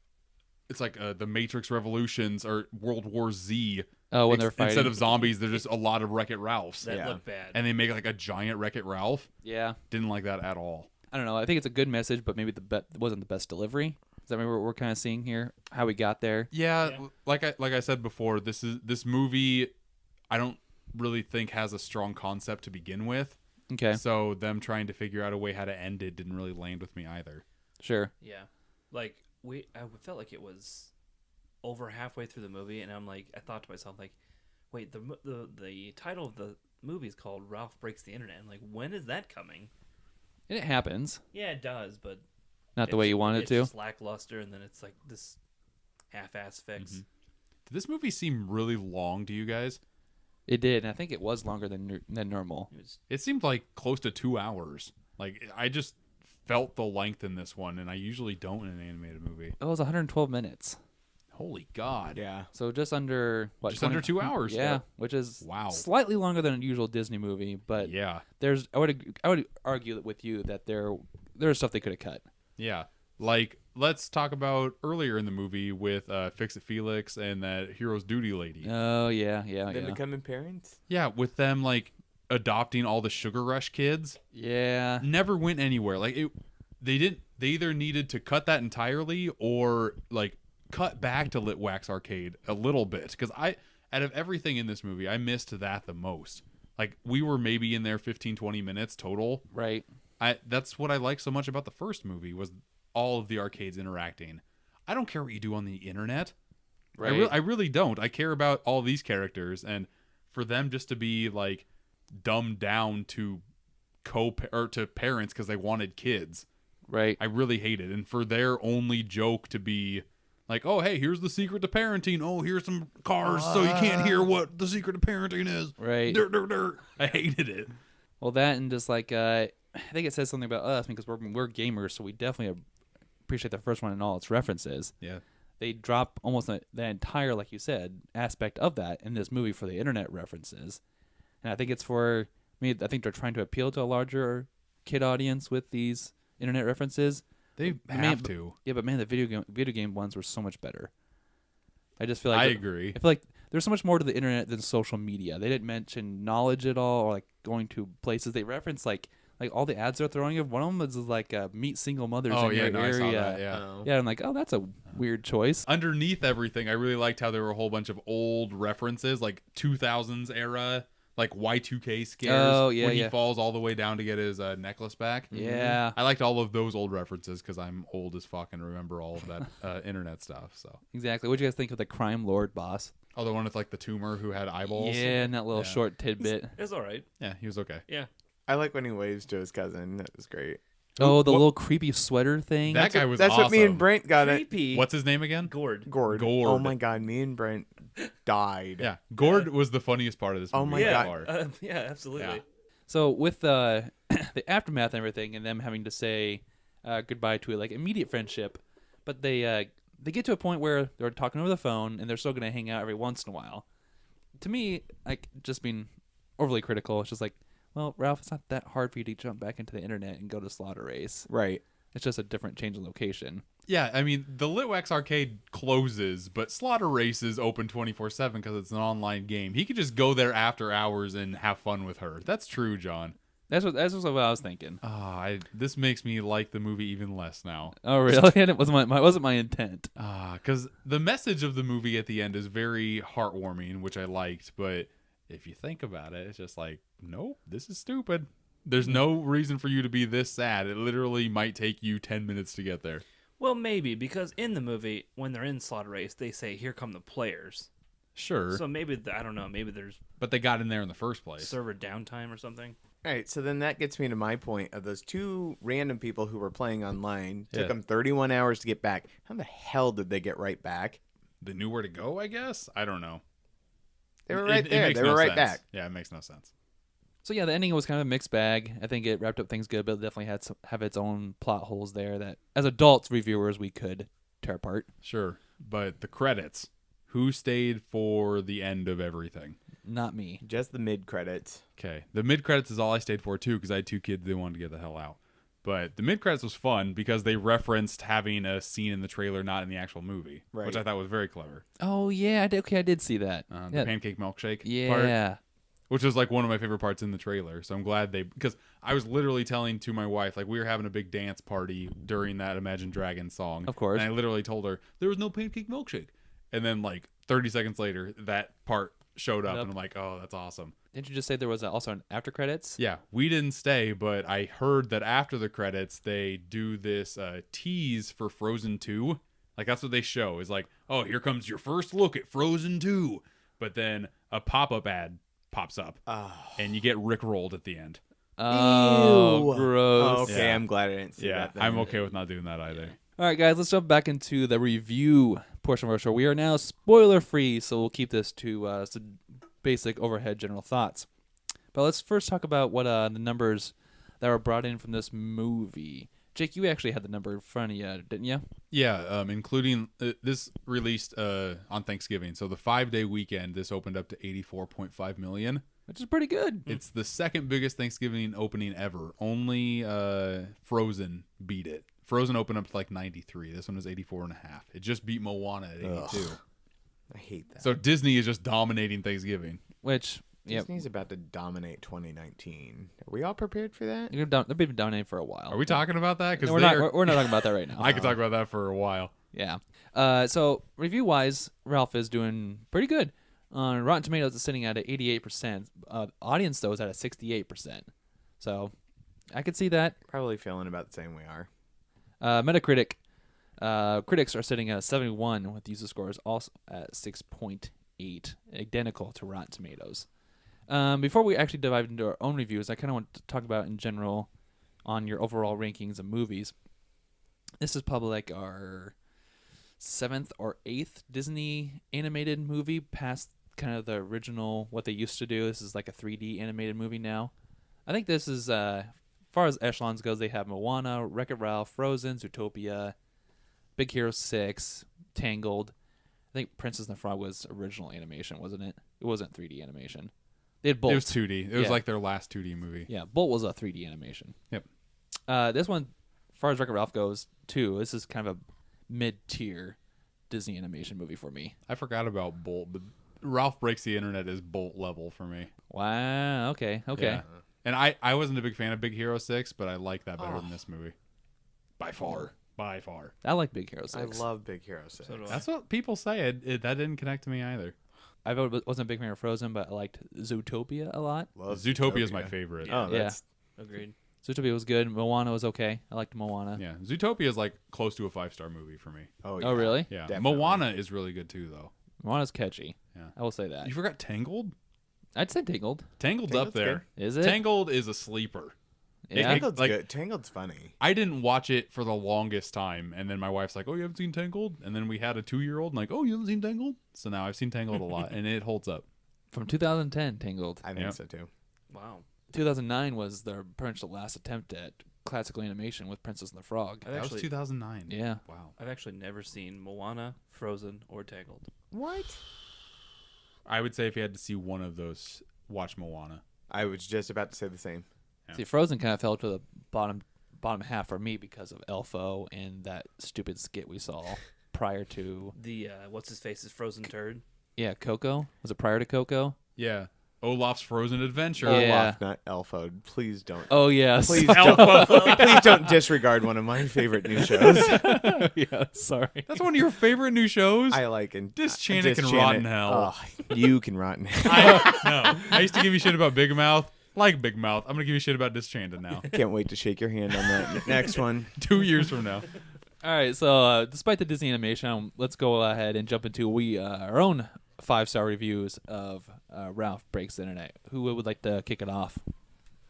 it's like the Matrix Revolutions or World War Z. Oh, when they're fighting. Instead of zombies, there's just a lot of Wreck-It Ralphs. that yeah. looked bad. And they make like a giant Wreck-It Ralph. Yeah. Didn't like that at all. I don't know. I think it's a good message, but maybe wasn't the best delivery. Is that maybe what we're kind of seeing here? How we got there? Yeah, like I said before, this movie I don't really think has a strong concept to begin with. Okay. So them trying to figure out a way how to end it didn't really land with me either. Sure. Yeah, like I felt like it was over halfway through the movie, and I thought to myself, like, wait, the title of the movie is called Ralph Breaks the Internet. I'm like, when is that coming? And it happens. Yeah, it does, but Not the way you wanted it it's to. just lackluster, and then it's like this half-ass fix. Did this movie seem really long to you guys? It did, and I think it was longer than normal. It was, It seemed like close to 2 hours. Like I just felt the length in this one, and I usually don't in an animated movie. It was 112 minutes. Holy God! Yeah. So just under what? Just under 2 hours. Yeah, which is Wow. slightly longer than a usual Disney movie, but Yeah, I would argue with you that there's stuff they could have cut. yeah. Like let's talk about earlier in the movie with Fix It Felix and that Hero's Duty lady. Oh yeah. Them becoming parents. Yeah, with them like adopting all the Sugar Rush kids. Yeah. Never went anywhere. Like they either needed to cut that entirely or like cut back to Lit Wax Arcade a little bit, because out of everything in this movie I missed that the most. Like we were maybe in there 15-20 minutes total. Right. That's what I like so much about the first movie was all of the arcades interacting. I don't care what you do on the internet. Right. I really don't. I care about all these characters, and for them just to be like dumbed down to to parents because they wanted kids. Right. I really hate it. And for their only joke to be like, oh, hey, here's the secret to parenting. Oh, here's some cars so you can't hear what the secret to parenting is. Right. Dirt, dirt, dirt. I hated it. Well, that and just like I think it says something about us because we're gamers, so we definitely appreciate the first one and all its references. Yeah. They drop almost the entire, like you said, aspect of that in this movie for the internet references, and I think it's for me. I think they're trying to appeal to a larger kid audience with these internet references. They have to. Yeah, but man, the video game ones were so much better. I just feel like I agree. I feel like there's so much more to the internet than social media. They didn't mention knowledge at all, or like going to places. They reference like all the ads they're throwing. One of them is like meet single mothers in your area. I saw that, yeah. Yeah, I'm like, oh, that's a weird choice. Underneath everything, I really liked how there were a whole bunch of old references, like 2000s era, like Y2K scares. Oh, yeah, when he yeah. falls all the way down to get his necklace back. Yeah. I liked all of those old references because I'm old as fuck and remember all of that internet stuff. So Exactly. What do you guys think of the crime lord boss? Oh, the one with like the tumor who had eyeballs. Yeah, and that little short tidbit. It's all right. Yeah, he was okay. Yeah. I like when he waves to his cousin. That was great. Oh, the little creepy sweater thing. That guy was That's awesome. what me and Brent got it. Creepy. What's his name again? Gourd. Gord. Gord. Oh my god, me and Brent died. Yeah, Gord was the funniest part of this movie. Oh my by God. far. Yeah, absolutely. Yeah. So with the aftermath and everything, and them having to say goodbye to like immediate friendship, but they get to a point where they're talking over the phone and they're still gonna hang out every once in a while. To me, like just being overly critical, it's just like, well, Ralph, it's not that hard for you to jump back into the internet and go to Slaughter Race. Right. It's just a different change of location. Yeah, I mean, the Litwax arcade closes, but Slaughter Race is open 24/7 because it's an online game. He could just go there after hours and have fun with her. That's true, John. That's what I was thinking. This makes me like the movie even less now. Oh, really? And it wasn't my intent. Because the message of the movie at the end is very heartwarming, which I liked, but if you think about it, it's just like, nope, this is stupid. There's no reason for you to be this sad. It literally might take you 10 minutes to get there. Well, maybe, because in the movie, when they're in Slaughter Race, they say, here come the players. Sure. So maybe, I don't know, maybe there's But they got in there in the first place. server downtime or something. All right, so then that gets me to my point of those two random people who were playing online. Took Yeah. them 31 hours to get back. How the hell did they get right back? They knew where to go, I guess? I don't know. They were right It there. makes They no were right sense. back. Yeah, it makes no sense. So yeah, the ending was kind of a mixed bag. I think it wrapped up things good, but it definitely had have its own plot holes there that, as adults reviewers, we could tear apart. Sure. But the credits. Who stayed for the end of everything? Not me. Just the mid credits. Okay. The mid credits is all I stayed for too because I had two kids. They wanted to get the hell out. But the mid credits was fun because they referenced having a scene in the trailer, not in the actual movie, Right. which I thought was very clever. Oh yeah, I did see that. The pancake milkshake yeah. part, which was like one of my favorite parts in the trailer. So I'm glad because I was literally telling to my wife, like we were having a big dance party during that Imagine Dragons song. Of course. And I literally told her there was no pancake milkshake. And then like 30 seconds later, that part showed up, and I'm like, oh, that's awesome. Didn't you just say there was also an after credits? Yeah, we didn't stay, but I heard that after the credits, they do this tease for Frozen 2. Like, that's what they show. Is like, oh, here comes your first look at Frozen 2. But then a pop-up ad pops up, and you get rickrolled at the end. Oh, Ew. gross. Okay, Yeah. I'm glad I didn't see that. Then. I'm okay with not doing that either. All right, guys, let's jump back into the review portion of our show. We are now spoiler-free, so we'll keep this to some basic overhead general thoughts. But let's first talk about what the numbers that were brought in from this movie. Jake, you actually had the number in front of you, didn't you? Yeah, including this released on Thanksgiving. So the 5-day weekend, this opened up to 84.5 million. Which is pretty good. It's the second biggest Thanksgiving opening ever. Only Frozen beat it. Frozen opened up to like 93. This one was 84.5. It just beat Moana at 82. Ugh. I hate that. So Disney is just dominating Thanksgiving. Which, yeah, Disney's about to dominate 2019. Are we all prepared for that? they've been dominating for a while. Are we talking about that? No, we're not. We're not talking about that right now. I could talk about that for a while. Yeah. So review-wise, Ralph is doing pretty good. On Rotten Tomatoes, it's sitting at 88%. Audience, though, is at 68%. So I could see that. Probably feeling about the same we are. Metacritic, critics are sitting at 71, with user scores also at 6.8, identical to Rotten Tomatoes. Before we actually dive into our own reviews, I kind of want to talk about in general on your overall rankings of movies. This is probably like our 7th or 8th Disney animated movie past kind of the original, what they used to do. This is like a 3D animated movie now. I think this is, as far as echelons goes, they have Moana, Wreck-It Ralph, Frozen, Zootopia, Big Hero 6, Tangled. I think Princess and the Frog was original animation, wasn't it? It wasn't 3D animation. They had Bolt. It was 2D. It was Yeah. like their last 2D movie. Yeah, Bolt was a 3D animation. Yep. This one, as far as Wreck-It Ralph goes, too, this is kind of a mid-tier Disney animation movie for me. I forgot about Bolt, but Ralph Breaks the Internet is Bolt level for me. Wow. Okay. Yeah. And I wasn't a big fan of Big Hero 6, but I like that better than this movie. By far. By far. I like Big Hero 6. I love Big Hero 6. So do I. That's what people say. That didn't connect to me either. I wasn't a big fan of Frozen, but I liked Zootopia a lot. Love Zootopia is my favorite. Yeah. Oh, Yeah. that's Agreed. Zootopia was good. Moana was okay. I liked Moana. Yeah. Zootopia is like close to a 5-star movie for me. oh, Oh, really? Yeah. Definitely. Moana is really good too, though. Moana's catchy. Yeah. I will say that. You forgot Tangled? I'd say Tangled. Tangled's Tangled's up there. Is it? Tangled is a sleeper. Yeah. Tangled's like- good. Tangled's funny. I didn't watch it for the longest time, and then my wife's like, "Oh, you haven't seen Tangled?" And then we had a 2-year-old, and like, "Oh, you haven't seen Tangled?" So now I've seen Tangled a lot, and it holds up. From 2010, Tangled. I think Yep. so too. Wow. 2009 was their pretty much the last attempt at classical animation with Princess and the Frog. I've That was actually, 2009. Yeah. Wow. I've actually never seen Moana, Frozen, or Tangled. What? I would say if you had to see one of those, watch Moana. I was just about to say the same. Yeah. See, Frozen kind of fell to the bottom half for me because of Elfo and that stupid skit we saw prior to The what's his face's Frozen turd. Coco. Was it prior to Coco? Yeah. Olaf's Frozen Adventure. Yeah. Olaf, not Elfo. Please don't. Oh yes. Please don't. Please don't disregard one of my favorite new shows. yeah. Sorry. That's one of your favorite new shows? I like and Disenchanted can rot in hell. Oh, you can rot in hell. I used to give you shit about Big Mouth. Like Big Mouth. I'm going to give you shit about Disenchanted now. Can't wait to shake your hand on that next one. 2 years from now. All right. So despite the Disney animation, let's go ahead and jump into our own 5-star reviews of Ralph Breaks the Internet. Who would like to kick it off?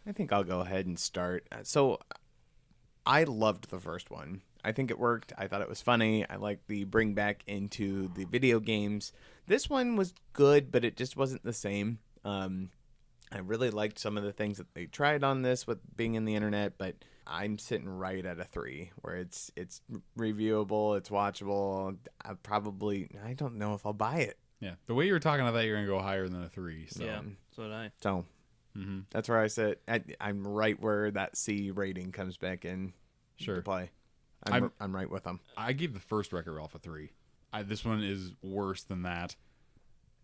I think I'll go ahead and start. So, I loved the first one. I think it worked. I thought it was funny. I liked the bring back into the video games. This one was good, but it just wasn't the same. I really liked some of the things that they tried on this with being in the internet, but I'm sitting right at a 3, where it's reviewable, it's watchable. I don't know if I'll buy it. Yeah. The way you were talking, I thought you were going to go higher than a 3. So. Yeah, so did I. So Mm-hmm. that's where I sit. I'm right where that C rating comes back in Sure. to play. I'm- I'm right with them. I gave the first Wreck-It Ralph a 3. This one is worse than that.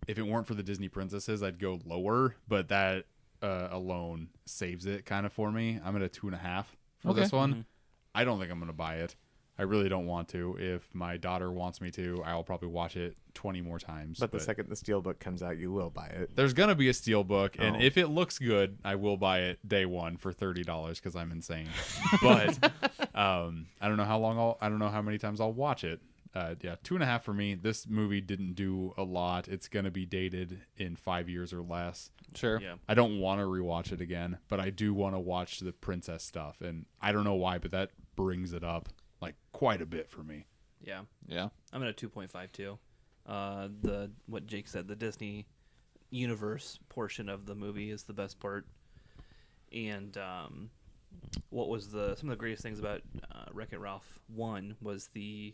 If it weren't for the Disney princesses, I'd go lower, but that alone saves it kind of for me. I'm at a 2.5 for Okay. this one. I don't think I'm going to buy it. I really don't want to. If my daughter wants me to, I'll probably watch it 20 more times. But the second the Steelbook comes out, you will buy it. There's going to be a Steelbook, and Oh. if it looks good, I will buy it day one for $30 because I'm insane. But I don't know I don't know how many times I'll watch it. Yeah, 2.5 for me. This movie didn't do a lot. It's going to be dated in 5 years or less. Sure. Yeah. I don't want to rewatch it again, but I do want to watch the princess stuff. And I don't know why, but that brings it up like quite a bit for me. Yeah. Yeah. I'm at a 2.5 too. What Jake said, the Disney universe portion of the movie is the best part. And what was some of the greatest things about Wreck-It Ralph 1 was the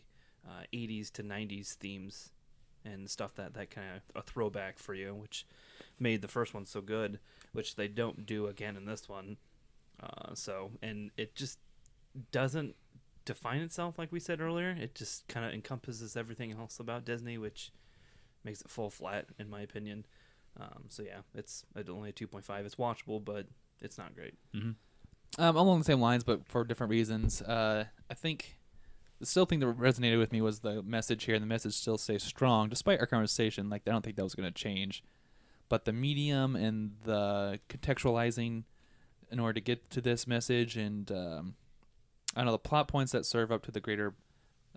80s to 90s themes and stuff that kind of a throwback for you, which made the first one so good, which they don't do again in this one. And it just doesn't define itself like we said earlier. It just kind of encompasses everything else about Disney, which makes it fall flat in my opinion. So yeah, it's only a 2.5. It's watchable, but it's not great. Along the same lines, but for different reasons. I think the still thing that resonated with me was the message here, and the message still stays strong despite our conversation. Like, I don't think that was going to change, but the medium and the contextualizing in order to get to this message, and I know the plot points that serve up to the greater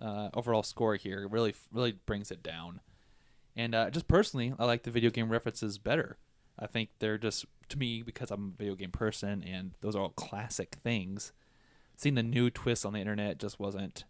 overall score here really brings it down. And just personally, I like the video game references better. I think they're just, to me, because I'm a video game person and those are all classic things, seeing the new twists on the internet just wasn't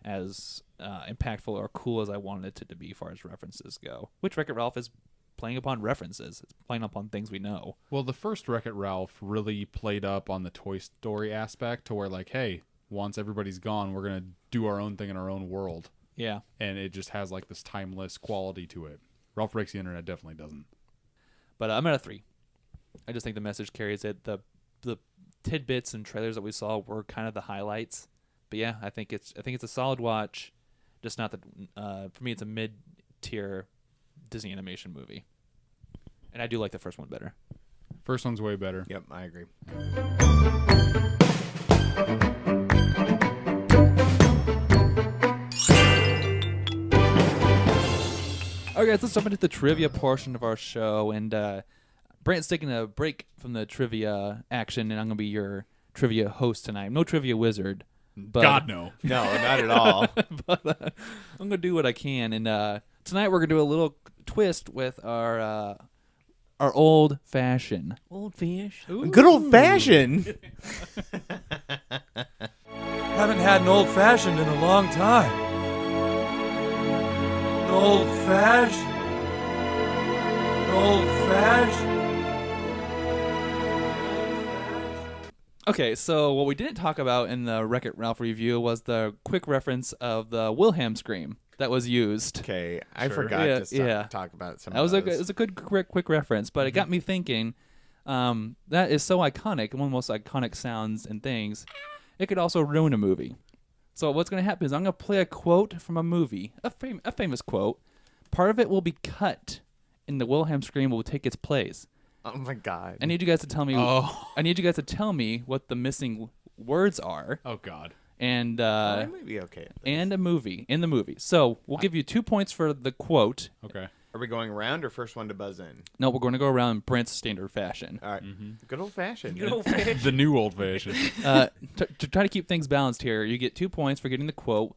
as impactful or cool as I wanted it to be, as far as references go. Which Wreck-It Ralph is playing upon references. It's playing upon things we know. Well, the first Wreck-It Ralph really played up on the Toy Story aspect to where, like, hey, once everybody's gone, we're going to do our own thing in our own world. Yeah. And it just has, like, this timeless quality to it. Ralph Breaks the Internet definitely doesn't. But I'm at a 3. I just think the message carries it. The tidbits and trailers that we saw were kind of the highlights. But yeah, I think it's a solid watch. Just not the for me, it's a mid-tier Disney animation movie. And I do like the first one better. First one's way better. Yep, I agree. All right, guys, let's jump into the trivia portion of our show. And Brent's taking a break from the trivia action, and I'm going to be your trivia host tonight. No trivia wizard. But, God, no. No, not at all. but I'm going to do what I can. And tonight we're going to do a little twist with our old fashioned. Old fish. Good old fashioned. Haven't had an old fashioned in a long time. An old fashioned. An old fashioned. Okay, so what we didn't talk about in the Wreck-It Ralph review was the quick reference of the Wilhelm scream that was used. Okay, I Sure. forgot to Yeah. talk about some That was of it was a good quick reference, but it got me thinking. That is so iconic, one of the most iconic sounds and things. It could also ruin a movie. So what's going to happen is I'm going to play a quote from a movie, a famous quote. Part of it will be cut, and the Wilhelm scream will take its place. Oh my god. I need you guys to tell me. Oh. I need you guys to tell me what the missing words are, Oh, God. and I might be okay. at this. and a movie in the movie. So we'll give you 2 points for the quote. Okay. Are we going around or first one to buzz in? No, we're going to go around Brent's standard fashion. All right. Good old fashioned. Good old fish. The new old fashioned. To try to keep things balanced here, you get 2 points for getting the quote,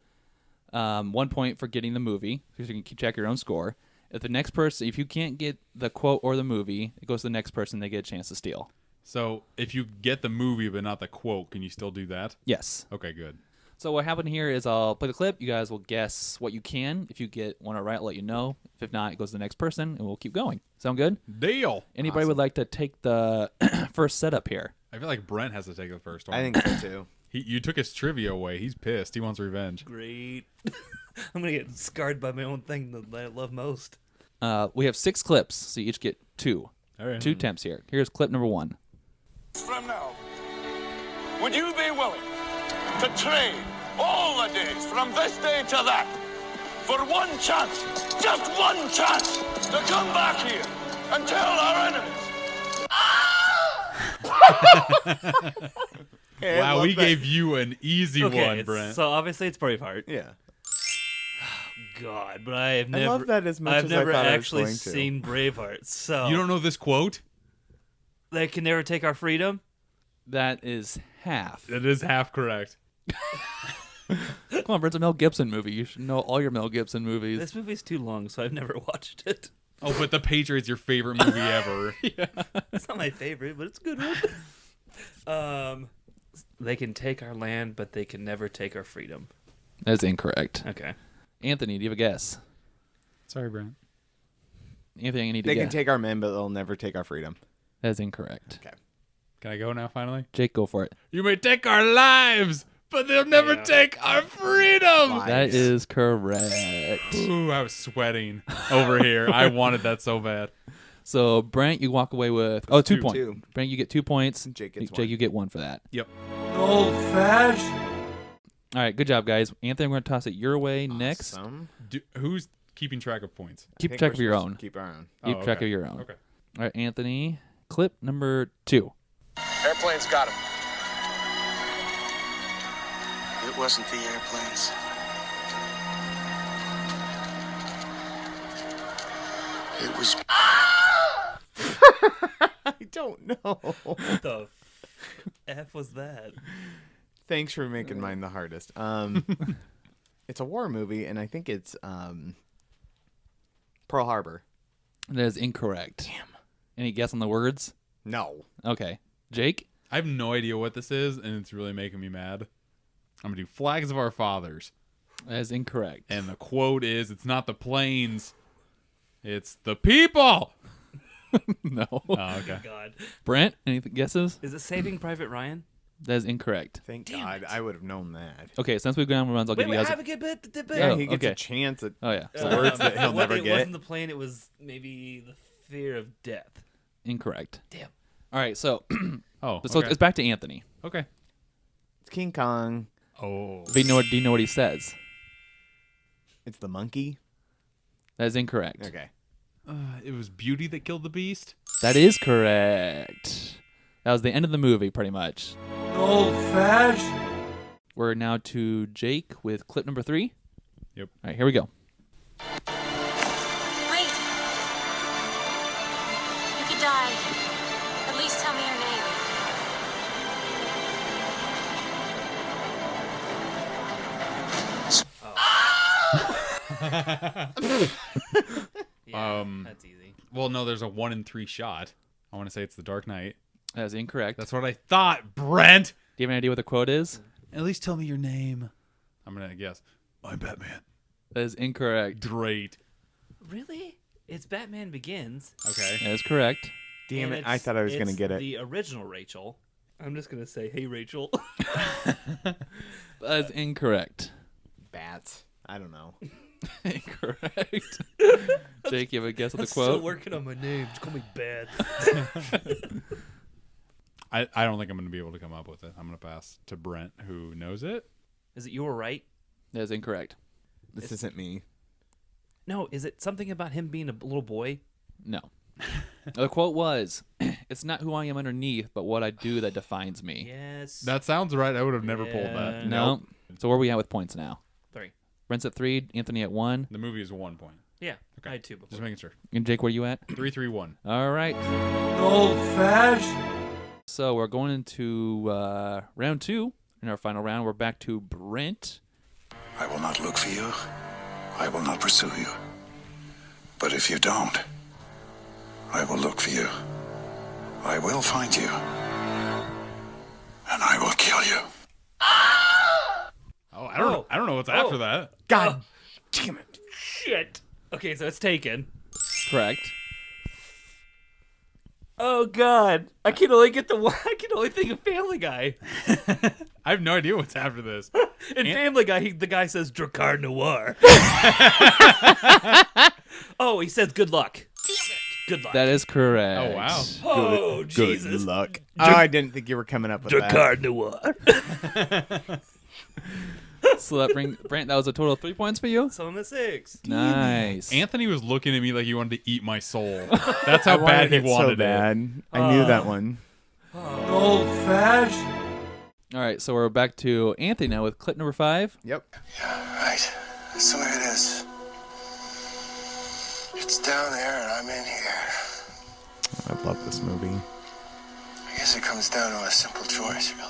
1 point for getting the movie, because you can keep track of your own score. If you can't get the quote or the movie, it goes to the next person. They get a chance to steal. So if you get the movie but not the quote, can you still do that? Yes. Okay, good. So what happened here is I'll play the clip. You guys will guess what you can. If you get one right, I'll let you know. If not, it goes to the next person, and we'll keep going. Sound good? Deal. Anybody would like to take the first setup here? I feel like Brent has to take the first one. I think so too. You took his trivia away. He's pissed. He wants revenge. Great. I'm gonna get scarred by my own thing that I love most. We have 6 clips, so you each get 2. All right. 2 attempts here. Here's clip number 1. From now, would you be willing to trade all the days from this day to that for one chance, just one chance, to come back here and tell our enemies? Wow, we gave you an easy one, Brent. So obviously it's Braveheart. Yeah. God, but I have never. I love that as much I've as never I thought actually I was going to. seen Braveheart. So You don't know this quote? They can never take our freedom. That is half. It is half correct. Come on, Brent's a Mel Gibson movie. You should know all your Mel Gibson movies. This movie's too long, so I've never watched it. Oh, but The Patriot's your favorite movie ever. It's not my favorite, but it's a good one. They can take our land, but they can never take our freedom. That's incorrect. Okay. Anthony, do you have a guess? Sorry, Brent. Anthony, I need to They guess. can take our men, but they'll never take our freedom. That's incorrect. Okay. Can I go now, finally? Jake, go for it. You may take our lives, but they'll never take our freedom. That is correct. Ooh, I was sweating over here. I wanted that so bad. So, Brent, you walk away with 2 2. points. Brent, you get 2 points. Jake gets Jake, one. you get 1 for that. Yep. Old fashioned. All right, good job, guys. Anthony, I'm going to toss it your way next. Awesome. Who's keeping track of points? I Keep think track we're of your supposed own. to keep our own. Keep Oh, track okay. of your own. Okay. All right, Anthony, clip number 2. Airplanes got him. It wasn't the airplanes. It was. I don't know. What the F was that? Thanks for making mine the hardest. It's a war movie, and I think it's Pearl Harbor. That is incorrect. Damn. Any guess on the words? No. Okay. Jake? I have no idea what this is, and it's really making me mad. I'm going to do Flags of Our Fathers. That is incorrect. And the quote is, "It's not the planes, it's the people." No. Oh, okay. God. Brent, any guesses? Is it Saving Private Ryan? That is incorrect. Thank Damn God. it. I would have known that. Okay, since we've gone rounds, I'll give you guys. have a good bit. Yeah, Oh, he gets okay. a chance at Oh yeah, words that he'll never It get. wasn't the plane. It was maybe the fear of death. incorrect. Damn. All right, so Oh, so okay. it's back to Anthony. Okay. It's King Kong. Oh. Do you know what he says? It's the monkey. That is incorrect. Okay. It was Beauty that killed the Beast. That is correct. That was the end of the movie, pretty much. Old fashioned. We're now to Jake with clip number 3. Yep. All right, here we go. Wait. You could die. At least tell me your name. Yeah, that's easy. Well, no, there's a 1 in 3 shot. I want to say it's the Dark Knight. That is incorrect. That's what I thought, Brent. Do you have any idea what the quote is? At least tell me your name. I'm gonna guess. I'm Batman. That is incorrect. Great. Really? It's Batman Begins. Okay. That is correct. Damn and it. I thought I was going to it's get it. The original Rachel. I'm just gonna say, hey Rachel. That is incorrect. Bats. I don't know. Incorrect. Jake, you have a guess at the I'm quote? still working on my name. Just call me Bad. I don't think I'm gonna be able to come up with it. I'm gonna pass to Brent, who knows it. Is it you were right? That is incorrect. This isn't me. No, is it something about him being a little boy? No. The quote was, "It's not who I am underneath, but what I do that defines me." Yes. That sounds right. I would have never pulled that. No. Nope. So where are we at with points now? 3. Brent's at 3, Anthony at 1. The movie is 1 point. Yeah. Okay. I had 2 before. Just making sure. And Jake, where you at? 3-3-1. All right. Old fashioned. So we're going into round 2. In our final round, we're back to Brent. I will not look for you. I will not pursue you. But if you don't, I will look for you. I will find you. And I will kill you. Oh, I don't know what's after that. God damn it. Shit. Okay, so it's taken. Correct. Oh God, I can only get the one. I can only think of Family Guy. I have no idea what's after this. In Family Guy, the guy says Drakkar Noir. Oh, he says good luck. Damn it. Good luck. That is correct. Oh, wow. Oh, Good Jesus. luck. Oh, I didn't think you were coming up with that. Drakkar Noir. So that Brent, that was a total of 3 points for you? So I'm at 6. Nice. Anthony was looking at me like he wanted to eat my soul. That's how I bad he it wanted so it. bad. I knew that one. Old fashioned. All right, so we're back to Anthony now with clip number 5. Yep. Right. So here it is. It's down there and I'm in here. I love this movie. I guess it comes down to a simple choice, really.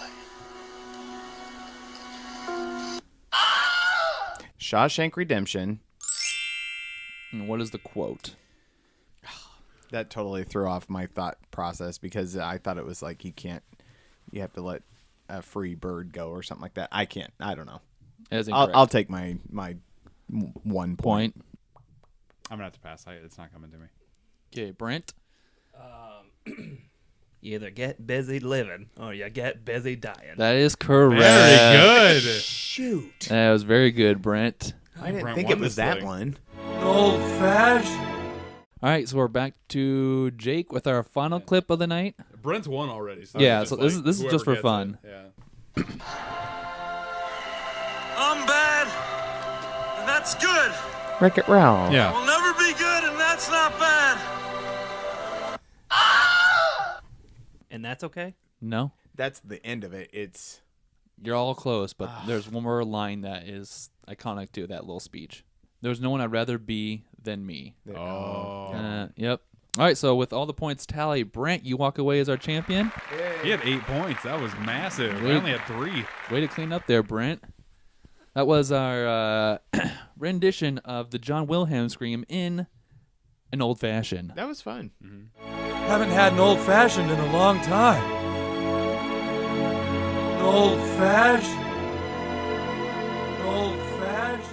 Shawshank Redemption. And what is the quote? That totally threw off my thought process because I thought it was like you have to let a free bird go or something like that. I can't. I don't know. That is incorrect. I'll take my 1 point. I'm gonna have to pass. It's not coming to me. Okay, Brent. You either get busy living or you get busy dying. That is correct. Very good. Shoot. That was very good, Brent. I didn't Brent think won it was this that thing. one. Old fashioned. All right, so we're back to Jake with our final clip of the night. Brent's won already. So Yeah, it's so just this is whoever just for gets fun. it. Yeah. I'm bad, and that's good. Wreck-It Ralph. Yeah. We'll never be good, and that's not bad. And that's okay? No? That's the end of it. It's You're all close, but there's one more line that is iconic to that little speech. There's no one I'd rather be than me. Oh. Yep. All right, so with all the points tally, Brent, you walk away as our champion. He had 8 points. That was massive. I Wait. only had 3. Way to clean up there, Brent. That was our rendition of the John Wilhelm scream in an old fashioned. that was fun. Haven't had an old fashioned in a long time. Old fashioned. Old fashioned.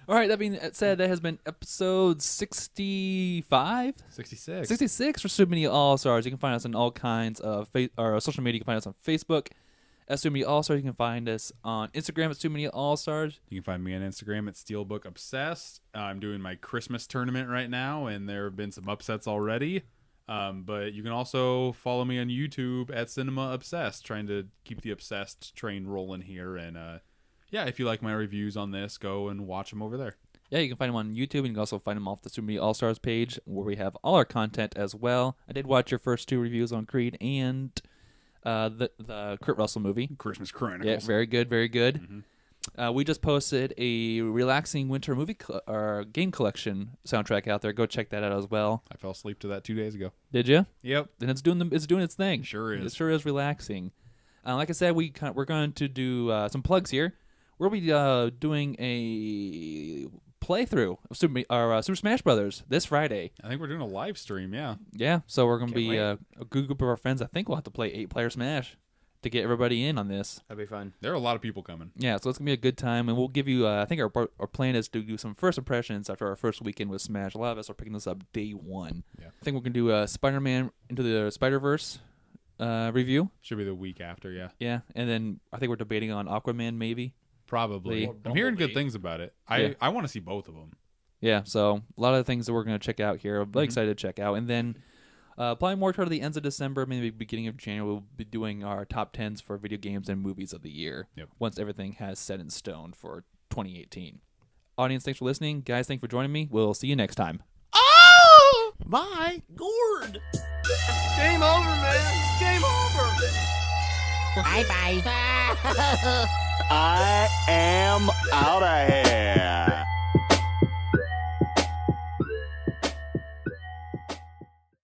All right, that being said, that has been episode 65? 66. 66 for Super Media All-Stars. You can find us on all kinds of social media. You can find us on Facebook at Super Media All-Stars. You can find us on Instagram at Super Media All-Stars. You can find me on Instagram at Steelbook Obsessed. I'm doing my Christmas tournament right now, and there have been some upsets already. But you can also follow me on YouTube at Cinema Obsessed, trying to keep the obsessed train rolling here. And yeah, if you like my reviews on this, go and watch them over there. Yeah, you can find them on YouTube, and you can also find them off the Super Media All-Stars page, where we have all our content as well. I did watch your first 2 reviews on Creed and the Kurt Russell movie. Christmas Chronicles. Yeah, very good, very good. Mm-hmm. We just posted a relaxing winter movie game collection soundtrack out there. Go check that out as well. I fell asleep to that 2 days ago. Did you? Yep. Then it's doing its thing. Sure is. It sure is relaxing. Like I said, we're going to do some plugs here. We'll be doing a playthrough of Super Smash Brothers this Friday. I think we're doing a live stream, yeah. Yeah, so we're going to Can't be a good group of our friends. I think we'll have to play 8-player Smash to get everybody in on this. That'd be fun. There are a lot of people coming. Yeah, so it's going to be a good time, and we'll give you, I think our plan is to do some first impressions after our first weekend with Smash. A lot of us are picking this up day 1. Yeah. I think we're going to do a Spider-Man Into the Spider-Verse review. Should be the week after, yeah. Yeah, and then I think we're debating on Aquaman maybe. Probably. Or I'm hearing good Bumblebee. things about it. Yeah. I want to see both of them. Yeah, so a lot of things that we're going to check out here. I'm really excited to check out. And then probably more toward the ends of December, maybe beginning of January, we'll be doing our top 10s for video games and movies of the year. Yep. Once everything has set in stone for 2018. Audience, thanks for listening. Guys, thanks for joining me. We'll see you next time. Bye. Gord. Game over, man. Game over. Bye-bye. I am out of here.